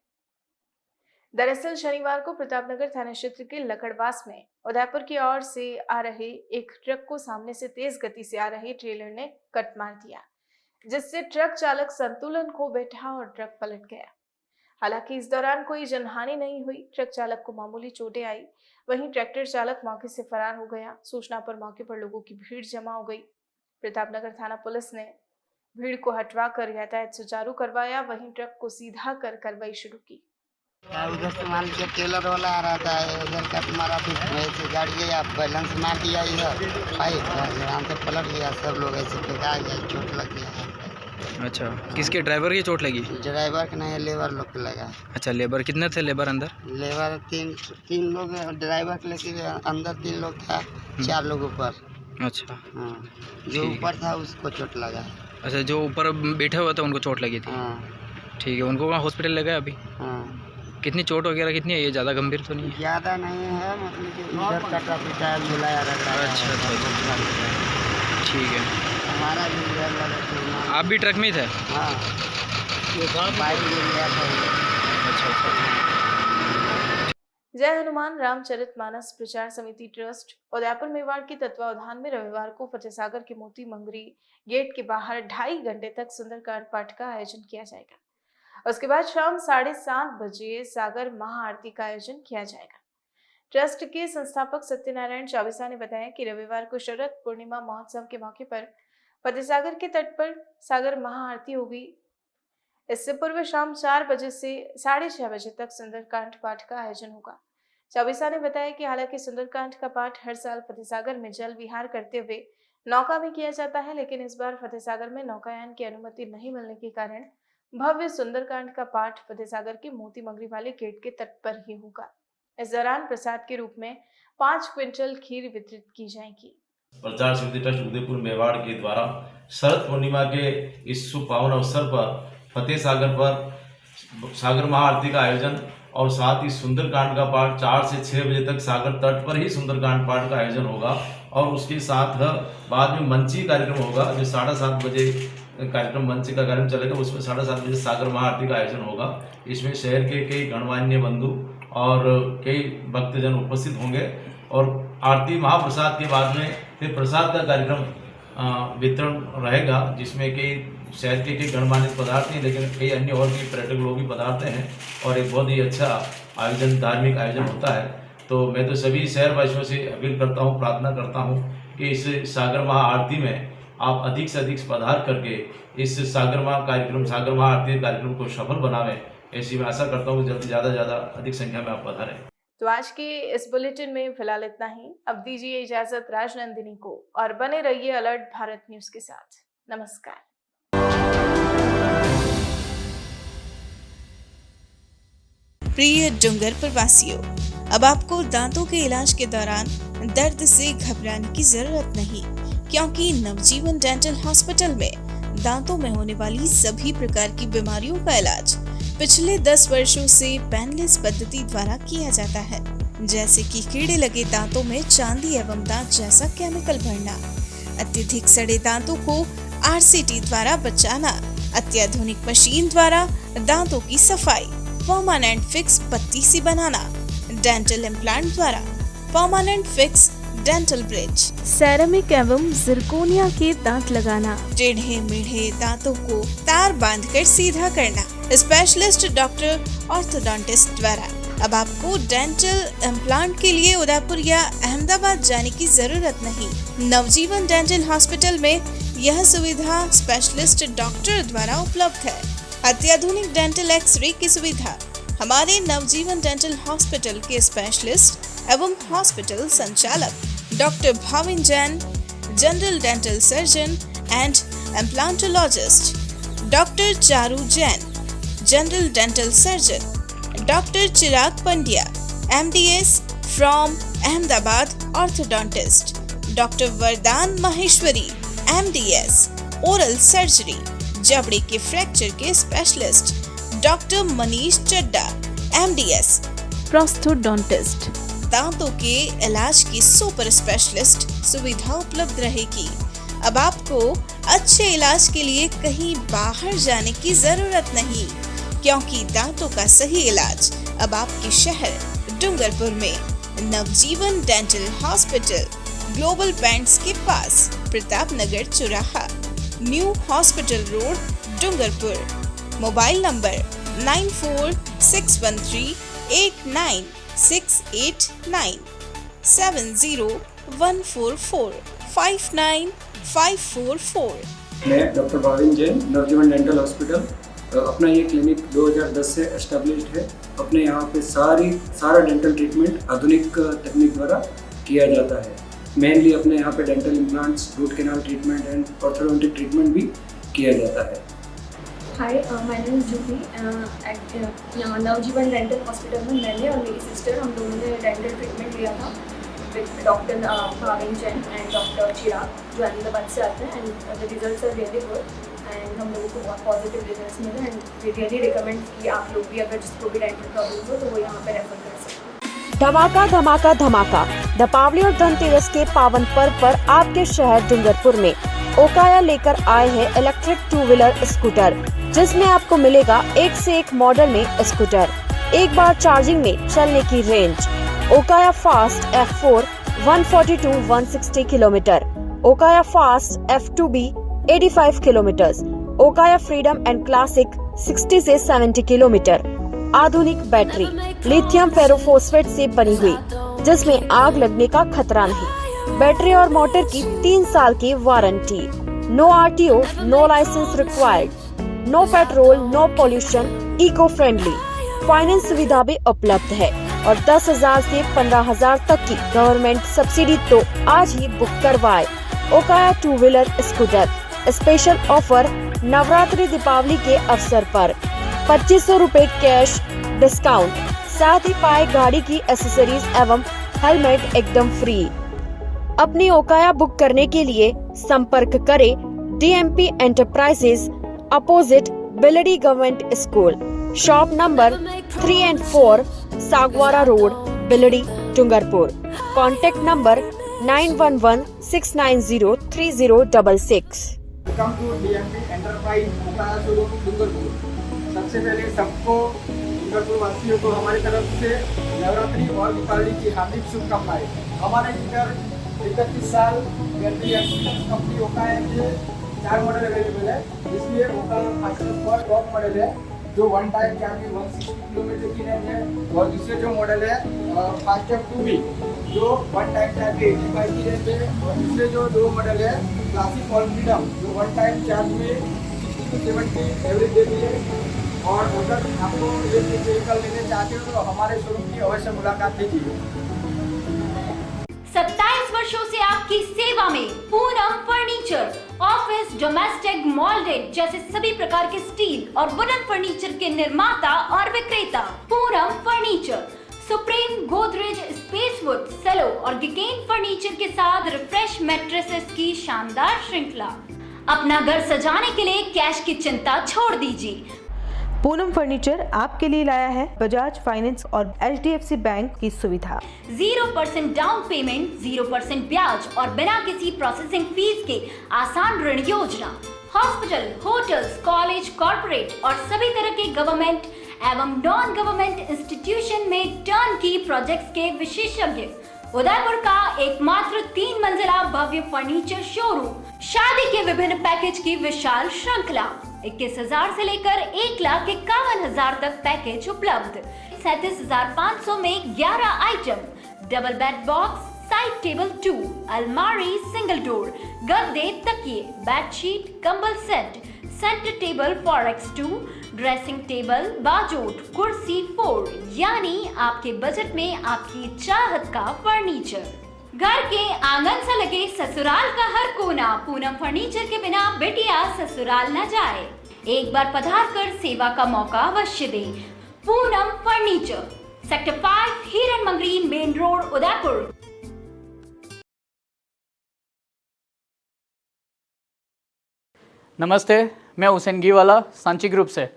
S2: दरअसल शनिवार को प्रतापनगर थाना क्षेत्र के लकड़बास में उदयपुर की ओर से आ रहे एक ट्रक को सामने से तेज गति से आ रहे ट्रेलर ने कट मार दिया, जिससे ट्रक चालक संतुलन खो बैठा और ट्रक पलट गया। हालांकि इस दौरान कोई जनहानि नहीं हुई। ट्रक चालक को मामूली चोटें आई, वहीं ट्रैक्टर चालक मौके से फरार हो गया। सूचना पर मौके पर लोगों की भीड़ जमा हो गई। प्रतापनगर थाना पुलिस ने भीड़ को हटवाकर यातायात सुचारू करवाया, वहीं ट्रक को सीधा कर कार्रवाई शुरू की।
S20: उधर से मान लीजिए ट्रेलर वाला आ रहा था, उधर कट मारा, फिर ऐसे गाड़ी गया, बैलेंस मार दिया इधर, आराम से पलट गया। सब लोग ऐसे फेंका गया, चोट लग गया।
S21: अच्छा, किसके ड्राइवर की चोट लगी?
S20: ड्राइवर के नहीं, लेबर लोग को लगा।
S21: अच्छा, लेबर कितने थे लेबर अंदर?
S20: लेबर तीन लोग, ड्राइवर के लेके अंदर 3 लोग था, 4 लोग ऊपर।
S21: अच्छा,
S20: हाँ, जो ऊपर था उसको चोट लगा।
S21: अच्छा, जो ऊपर बैठा हुआ था उनको चोट लगी थी? ठीक है, उनको वहाँ हॉस्पिटल लगा अभी? कितनी चोट वगैरह कितनी है? ये ज़्यादा गंभीर तो नहीं है?
S20: ज़्यादा नहीं है, मतलब कि इधर कटा पिटा झुलाया रहता है।
S21: अच्छा, ठीक है।
S20: हमारा भी इधर लगा।
S21: आप भी ट्रक में ही थे?
S20: हाँ, बाइक ले लिया था।
S21: अच्छा।
S2: जय हनुमान रामचरितमानस प्रचार समिति ट्रस्ट उदयपुर मेवाड़ के तत्वावधान में रविवार को फतेहसागर के मोती मंगरी गेट के बाहर 2.5 घंटे तक सुंदरकांड पाठ का आयोजन किया जाएगा। उसके बाद शाम 7:30 बजे सागर महाआरती का आयोजन किया जाएगा। ट्रस्ट के संस्थापक सत्यनारायण चौबीसा ने बताया कि रविवार को शरद पूर्णिमा महोत्सव के मौके पर फतेहसागर के तट पर सागर महाआरती होगी। इससे पूर्व शाम 4 बजे से 6:30 बजे तक सुंदरकांड पाठ का आयोजन होगा। चौबीसा ने बताया कि हालांकि सुंदरकांड का पाठ हर साल फतेहसागर में जल विहार करते हुए नौका में किया जाता है, लेकिन इस बार फतेहसागर में नौकायान की अनुमति नहीं मिलने के कारण भव्य सुंदरकांड का पाठ फतेहसागर के मोती मंगरी वाले गेट के तट पर ही होगा। इस दौरान प्रसाद के रूप में 5 क्विंटल खीर वितरित की जाएगी।
S22: प्रचार समिति ट्रस्ट उदयपुर मेवाड़ के द्वारा शरद पूर्णिमा के इस शुभ पावन अवसर पर फतेहसागर पर सागर महाआरती का आयोजन और साथ ही सुंदरकांड का पाठ 4 से 6 बजे तक सागर तट पर ही सुंदरकांड पाठ का आयोजन होगा और उसके साथ बाद में मंची कार्यक्रम होगा जो 7:30 बजे कार्यक्रम मंच का कार्यक्रम चलेगा। उसमें 7:30 बजे सागर महाआरती का आयोजन होगा। इसमें शहर के कई गणमान्य बंधु और कई भक्तजन उपस्थित होंगे और आरती महाप्रसाद के बाद में फिर प्रसाद का कार्यक्रम वितरण रहेगा, जिसमें कई शहर के कई गणमान्य पदार्थ हैं, लेकिन कई अन्य और भी पर्यटक लोग भी पधारते हैं और एक बहुत ही अच्छा आयोजन, धार्मिक आयोजन होता है। तो मैं तो सभी शहरवासियों से अपील करता हूँ, प्रार्थना करता हूँ कि इस सागर महाआरती में आप अधिक से अधिक पधार करके इस सागर महाआरती कार्यक्रम को सफल बनावें। ऐसी मैं आशा करता हूँ कि ज़्यादा से ज़्यादा अधिक संख्या में आप पधारें।
S2: तो आज के इस बुलेटिन में फिलहाल इतना ही। अब दीजिए इजाजत राजनंदिनी को और बने रहिए अलर्ट भारत न्यूज के साथ। नमस्कार।
S1: प्रिय डूंगरपुर वासियों, अब आपको दांतों के इलाज के दौरान दर्द से घबराने की जरूरत नहीं, क्योंकि नवजीवन डेंटल हॉस्पिटल में दांतों में होने वाली सभी प्रकार की बीमारियों का इलाज पिछले 10 वर्षों से पेनलेस पद्धति द्वारा किया जाता है। जैसे कि कीड़े लगे दांतों में चांदी एवं दांत जैसा केमिकल भरना, अत्यधिक सड़े दांतों को RCT द्वारा बचाना, अत्याधुनिक मशीन द्वारा दांतों की सफाई, परमानेंट फिक्स पत्ती सी बनाना, डेंटल इम्प्लांट द्वारा permanent fix dental bridge,
S2: ceramic एवं जिरकोनिया के दांत लगाना,
S1: टेढ़े मेढ़े दांतों को तार बांधकर सीधा करना, स्पेशलिस्ट डॉक्टर ऑर्थोडोंटिस्ट द्वारा। अब आपको डेंटल इम्प्लांट के लिए उदयपुर या अहमदाबाद जाने की जरूरत नहीं। नवजीवन डेंटल हॉस्पिटल में यह सुविधा स्पेशलिस्ट डॉक्टर द्वारा उपलब्ध है। अत्याधुनिक डेंटल एक्सरे की सुविधा हमारे नवजीवन डेंटल हॉस्पिटल के स्पेशलिस्ट एवं हॉस्पिटल संचालक doctor Bhavin Jain, general dental surgeon and implantologist, doctor Charu Jain, general dental surgeon, doctor Chirag Pandya, MDS from Ahmedabad orthodontist, doctor वरदान माहेश्वरी, MDS ओरल सर्जरी, जबड़े के फ्रैक्चर के स्पेशलिस्ट डॉक्टर मनीष चड्डा, MDS
S2: प्रोस्थोडोंटिस्ट।
S1: दांतों के इलाज की सुपर स्पेशलिस्ट सुविधा उपलब्ध रहेगी। अब आपको अच्छे इलाज के लिए कहीं बाहर जाने की जरूरत नहीं, क्योंकि दांतों का सही इलाज अब आपके शहर डूंगरपुर में नवजीवन डेंटल हॉस्पिटल, ग्लोबल बैंड्स के पास, प्रताप नगर चौराहा, new hospital road, Dungarpur. Mobile number 9461389689 7014459544।
S3: मैं डॉक्टर भाविन जैन, नवजीवन डेंटल हॉस्पिटल। अपना ये क्लिनिक 2010 से एस्टेब्लिश्ड है। अपने यहाँ पे सारा डेंटल ट्रीटमेंट आधुनिक तकनीक द्वारा किया जाता है। मेनली अपने यहाँ पे dental implants, root canal treatment and orthodontic treatment भी किया जाता है।
S23: Hi, my name is Juhi. Navjeevan dental hospital में मैंने और मेरी सिस्टर हम दोनों ने डेंटल ट्रीटमेंट लिया था with doctor Bhavin Jain and doctor Chirag, जो अहमदाबाद से आते हैं, and the results are really good and हम लोगों को बहुत पॉजिटिव रिजल्ट्स मिले एंड वी रियली रिकमेंड कि आप लोग भी अगर जिसको भी डेंटल प्रॉब्लम हो तो वो यहाँ पर रेफर कर सकते हैं।
S14: धमाका धमाका धमाका। दीपावली और धनतेरस के पावन पर्व पर आपके शहर डूंगरपुर में ओकाया लेकर आए हैं इलेक्ट्रिक 2-व्हीलर स्कूटर, जिसमें आपको मिलेगा एक से एक मॉडल में स्कूटर, एक बार चार्जिंग में चलने की range. Okaya fast F4 142-160 kilometre, Okaya fast F2B 85 kilometre, Okaya freedom and classic 60 से 70 किलोमीटर। आधुनिक बैटरी लिथियम फेरोफोस्फेट से बनी हुई, जिसमें आग लगने का खतरा नहीं। बैटरी और मोटर की 3 साल की warranty. No RTO, no licence required, no petrol, no pollution, eco friendly. Finance सुविधा भी उपलब्ध है और 10,000 से 15,000 तक की गवर्नमेंट सब्सिडी। तो आज ही बुक करवाए Okaya two wheeler scooter. Special offer Navratri Deepawali के अवसर पर 2500 रुपए कैश डिस्काउंट, साथ ही पाए गाड़ी की एसेसरीज एवं हेलमेट एकदम फ्री। अपनी ओकाया बुक करने के लिए संपर्क करें DMP enterprises, opposite Bilri government school, shop number 3 and 4, Sagwara road, Bilri, Dungarpur. Contact number 9116903066।
S24: Welcome to DMP enterprise Okaya showroom Dungarpur. सबसे पहले सबको डूंगरपुर वासियों को हमारी तरफ से नवरात्रि और दीपावली की हार्दिक शुभकामनाएं। हमारे इधर 31 साल कंपनी ओकाया के 4 मॉडल अवेलेबल है, जिसमें वोकल टॉप मॉडल है जो वन टाइम चार्ज 160 किलोमीटर की रेंज है, और दूसरे जो मॉडल है फास्टर 2V जो वन टाइम चार्ज 85 की रेंज है, और दूसरे जो 2 मॉडल है क्लासिक ऑल फ्रीडम जो वन टाइम चार्ज में 60 to 70 एवरेज देती है। और अगर आपको ये व्हीकल लेने चाहते हो तो हमारे शोरूम की अवश्य मुलाकात कीजिए।
S4: 27 वर्षों से आपकी सेवा में पूनम फर्नीचर, ऑफिस, डोमेस्टिक, मॉल्डेड जैसे सभी प्रकार के स्टील और वुडन फर्नीचर के निर्माता और विक्रेता। Poonam furniture Supreme, Godrej, Spacewood, Cello और गिकेन फर्नीचर के साथ रिफ्रेश मैट्रेसेस की शानदार श्रृंखला। अपना घर सजाने के लिए कैश की चिंता छोड़ दीजिए।
S5: पूनम फर्नीचर आपके लिए लाया है बजाज फाइनेंस और HDFC बैंक की सुविधा।
S4: 0% डाउन पेमेंट, 0% ब्याज और बिना किसी प्रोसेसिंग फीस के आसान ऋण योजना। हॉस्पिटल, होटल्स, कॉलेज, कॉर्पोरेट और सभी तरह के गवर्नमेंट एवं नॉन गवर्नमेंट इंस्टीट्यूशन में टर्न की प्रोजेक्ट्स के विशेषज्ञ। उदयपुर का एकमात्र 3 मंजिला भव्य फर्नीचर शोरूम। शादी के विभिन्न पैकेज की विशाल श्रृंखला। 21,000 से लेकर 1,51,000 तक पैकेज उपलब्ध। 37,500 में 11 item, double bed box, side table 2, अलमारी सिंगल डोर, गद्दे, तकिए, बेडशीट, कंबल set, centre table 4x2, dressing table, बाजोट, कुर्सी 4, यानी आपके बजट में आपकी चाहत का फर्नीचर। घर के आंगन से लगे ससुराल का हर कोना। पूनम फर्नीचर के बिना बिटिया ससुराल न जाए। एक बार पधार कर सेवा का मौका अवश्य दे। पूनम फर्नीचर, सेक्टर 5, हिरन मंगरी, मेन रोड, उदयपुर।
S8: नमस्ते, मैं हुसैन घीवाला सांची ग्रुप से।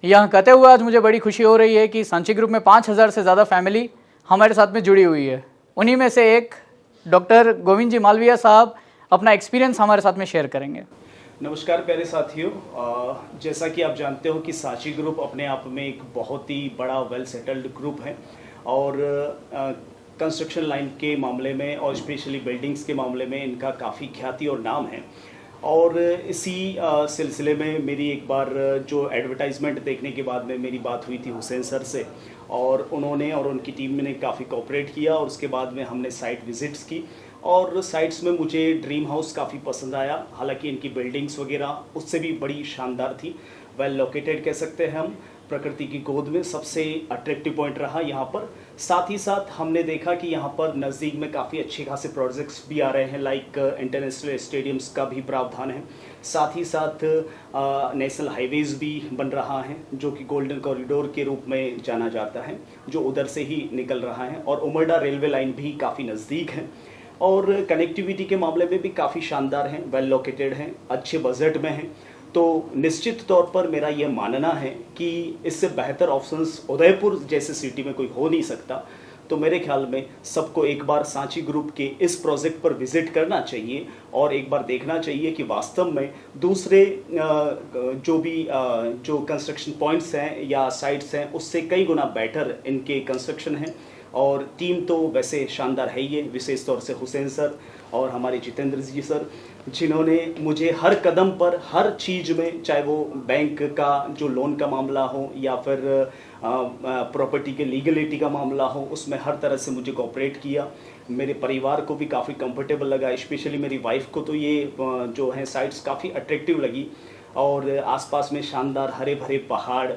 S8: यहाँ कहते हुए आज मुझे बड़ी खुशी हो रही है कि सांची ग्रुप में 5,000 से ज़्यादा फैमिली हमारे साथ में जुड़ी हुई है। उन्हीं में से एक डॉक्टर गोविंद जी मालविया साहब अपना एक्सपीरियंस हमारे साथ में शेयर करेंगे।
S9: नमस्कार प्यारे साथियों, जैसा कि आप जानते हो कि सांची ग्रुप अपने आप में एक बहुत ही बड़ा वेल सेटल्ड ग्रुप है और कंस्ट्रक्शन लाइन के मामले में और स्पेशली बिल्डिंग्स के मामले में इनका काफ़ी ख्याति और नाम है। और इसी सिलसिले में मेरी एक बार जो एडवर्टाइजमेंट देखने के बाद में मेरी बात हुई थी हुसैन सर से, और उन्होंने और उनकी टीम ने काफ़ी कोऑपरेट किया और उसके बाद में हमने साइट विजिट्स की और साइट्स में मुझे ड्रीम हाउस काफ़ी पसंद आया। हालांकि इनकी बिल्डिंग्स वगैरह उससे भी बड़ी शानदार थी, वेल लोकेटेड कह सकते हैं हम, प्रकृति की गोद में सबसे अट्रैक्टिव पॉइंट रहा यहाँ पर। साथ ही साथ हमने देखा कि यहाँ पर नज़दीक में काफ़ी अच्छे खासे प्रोजेक्ट्स भी आ रहे हैं, लाइक इंटरनेशनल स्टेडियम्स का भी प्रावधान है। साथ ही साथ नेशनल हाईवेज़ भी बन रहा है जो कि गोल्डन कॉरिडोर के रूप में जाना जाता है, जो उधर से ही निकल रहा है। और उमरडा रेलवे लाइन भी काफ़ी नज़दीक है और कनेक्टिविटी के मामले में भी काफ़ी शानदार हैं, वेल लोकेटेड हैं, अच्छे बजट में हैं। तो निश्चित तौर पर मेरा यह मानना है कि इससे बेहतर ऑप्शंस उदयपुर जैसे सिटी में कोई हो नहीं सकता। तो मेरे ख्याल में सबको एक बार सांची ग्रुप के इस प्रोजेक्ट पर विजिट करना चाहिए और एक बार देखना चाहिए कि वास्तव में दूसरे जो कंस्ट्रक्शन पॉइंट्स हैं या साइट्स हैं उससे कई गुना बेटर इनके कंस्ट्रक्शन हैं। और टीम तो वैसे शानदार है ही है, विशेष तौर से हुसैन सर और हमारे जितेंद्र जी सर, जिन्होंने मुझे हर कदम पर हर चीज़ में, चाहे वो बैंक का जो लोन का मामला हो या फिर प्रॉपर्टी के लीगलिटी का मामला हो, उसमें हर तरह से मुझे कोऑपरेट किया। मेरे परिवार को भी काफ़ी कंफर्टेबल लगा, स्पेशली मेरी वाइफ को तो ये जो है साइट्स काफ़ी अट्रैक्टिव लगी। और आसपास में शानदार हरे भरे पहाड़,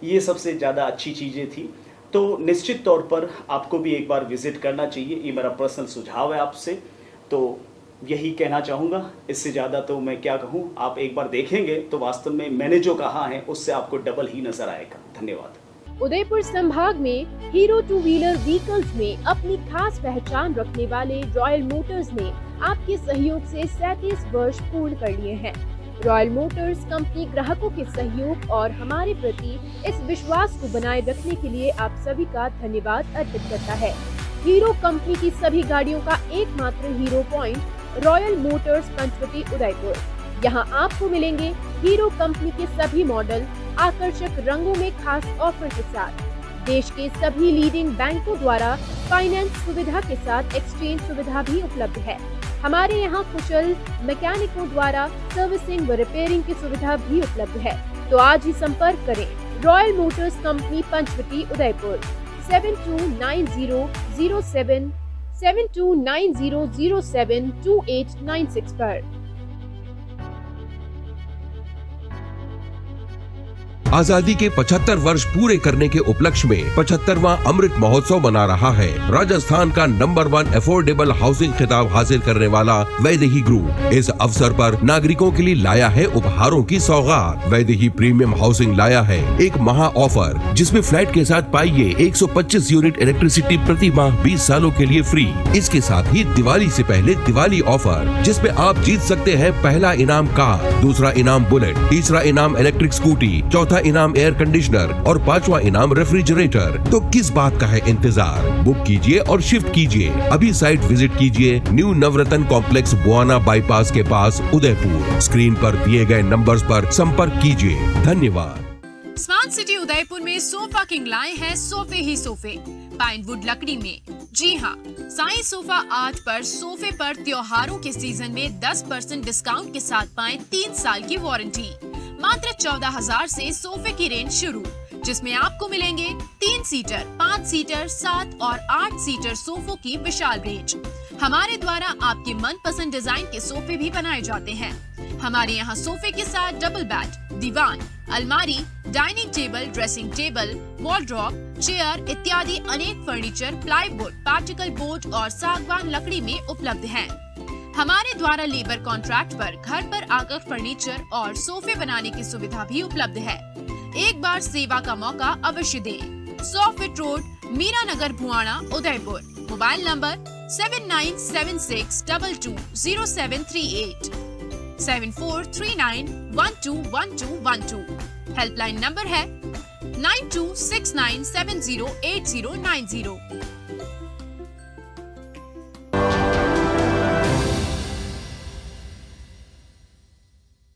S9: ये सबसे ज़्यादा अच्छी चीज़ें थी। तो निश्चित तौर पर आपको भी एक बार विज़िट करना चाहिए, ये मेरा पर्सनल सुझाव है आपसे। तो यही कहना चाहूँगा, इससे ज़्यादा तो मैं क्या कहूँ। आप एक बार देखेंगे तो वास्तव में मैंने जो कहा है उससे आपको डबल ही नजर आएगा। धन्यवाद।
S14: उदयपुर संभाग में हीरो 2 व्हीलर व्हीकल्स में अपनी खास पहचान रखने वाले रॉयल मोटर्स ने आपके सहयोग से 37 वर्ष पूर्ण कर लिए हैं। रॉयल मोटर्स कंपनी ग्राहकों के सहयोग और हमारे प्रति इस विश्वास को बनाए रखने के लिए आप सभी का धन्यवाद अर्पित करता है। हीरो कंपनी की सभी गाड़ियों का एकमात्र हीरो पॉइंट रॉयल मोटर्स पंचवटी उदयपुर। यहाँ आपको मिलेंगे हीरो कंपनी के सभी मॉडल आकर्षक रंगों में खास ऑफर के साथ। देश के सभी लीडिंग बैंकों द्वारा फाइनेंस सुविधा के साथ एक्सचेंज सुविधा भी उपलब्ध है। हमारे यहाँ कुशल मैकेनिकों द्वारा सर्विसिंग व रिपेयरिंग की सुविधा भी उपलब्ध है। तो आज ही संपर्क करें रॉयल मोटर्स कंपनी पंचवटी उदयपुर 7290072896 पर।
S10: आजादी के 75 वर्ष पूरे करने के उपलक्ष्य में 75वां अमृत महोत्सव मना रहा है। राजस्थान का नंबर 1 अफोर्डेबल हाउसिंग खिताब हासिल करने वाला वैदेही ग्रुप इस अवसर पर नागरिकों के लिए लाया है उपहारों की सौगात। वैदेही प्रीमियम हाउसिंग लाया है एक महा ऑफर, जिसमें फ्लैट के साथ पाइए 125 यूनिट इलेक्ट्रिसिटी प्रति माह 20 सालों के लिए फ्री। इसके साथ ही दिवाली से पहले दिवाली ऑफर, जिसमें आप जीत सकते हैं पहला इनाम कार, दूसरा इनाम बुलेट, तीसरा इनाम इलेक्ट्रिक स्कूटी, चौथा इनाम एयर कंडीशनर और 5वां इनाम रेफ्रिजरेटर। तो किस बात का है इंतजार? बुक कीजिए और शिफ्ट कीजिए। अभी साइट विजिट कीजिए न्यू नवरत्न कॉम्प्लेक्स बुआना बाईपास के पास उदयपुर। स्क्रीन पर दिए गए नंबर्स पर संपर्क कीजिए। धन्यवाद।
S11: स्मार्ट सिटी उदयपुर में सोफा किंग लाए हैं सोफे ही सोफे पाइनवुड लकड़ी में। जी हाँ, साईं सोफा आर्ट पर सोफे पर त्योहारों के सीजन में 10% डिस्काउंट के साथ पाएं 3 साल की वारंटी। मात्र 14,000 से सोफे की रेंज शुरू, जिसमें आपको मिलेंगे 3 सीटर, 5 सीटर, 7 और 8 सीटर सोफों की विशाल रेंज। हमारे द्वारा आपके मनपसंद डिजाइन के सोफे भी बनाए जाते हैं। हमारे यहाँ सोफे के साथ डबल बेड, दीवान, अलमारी, dining table, dressing table, wardrobe, chair इत्यादि अनेक फर्नीचर प्लाईवुड, पार्टिकल बोर्ड और सागवान लकड़ी में उपलब्ध हैं। हमारे द्वारा लेबर कॉन्ट्रैक्ट पर घर पर आकर फर्नीचर और सोफे बनाने की सुविधा भी उपलब्ध है। एक बार सेवा का मौका अवश्य दें। 100 feet road, Meera Nagar, Bhuana, Udaipur. Mobile number 7976220738 7439121212। Helpline number है 9269708090।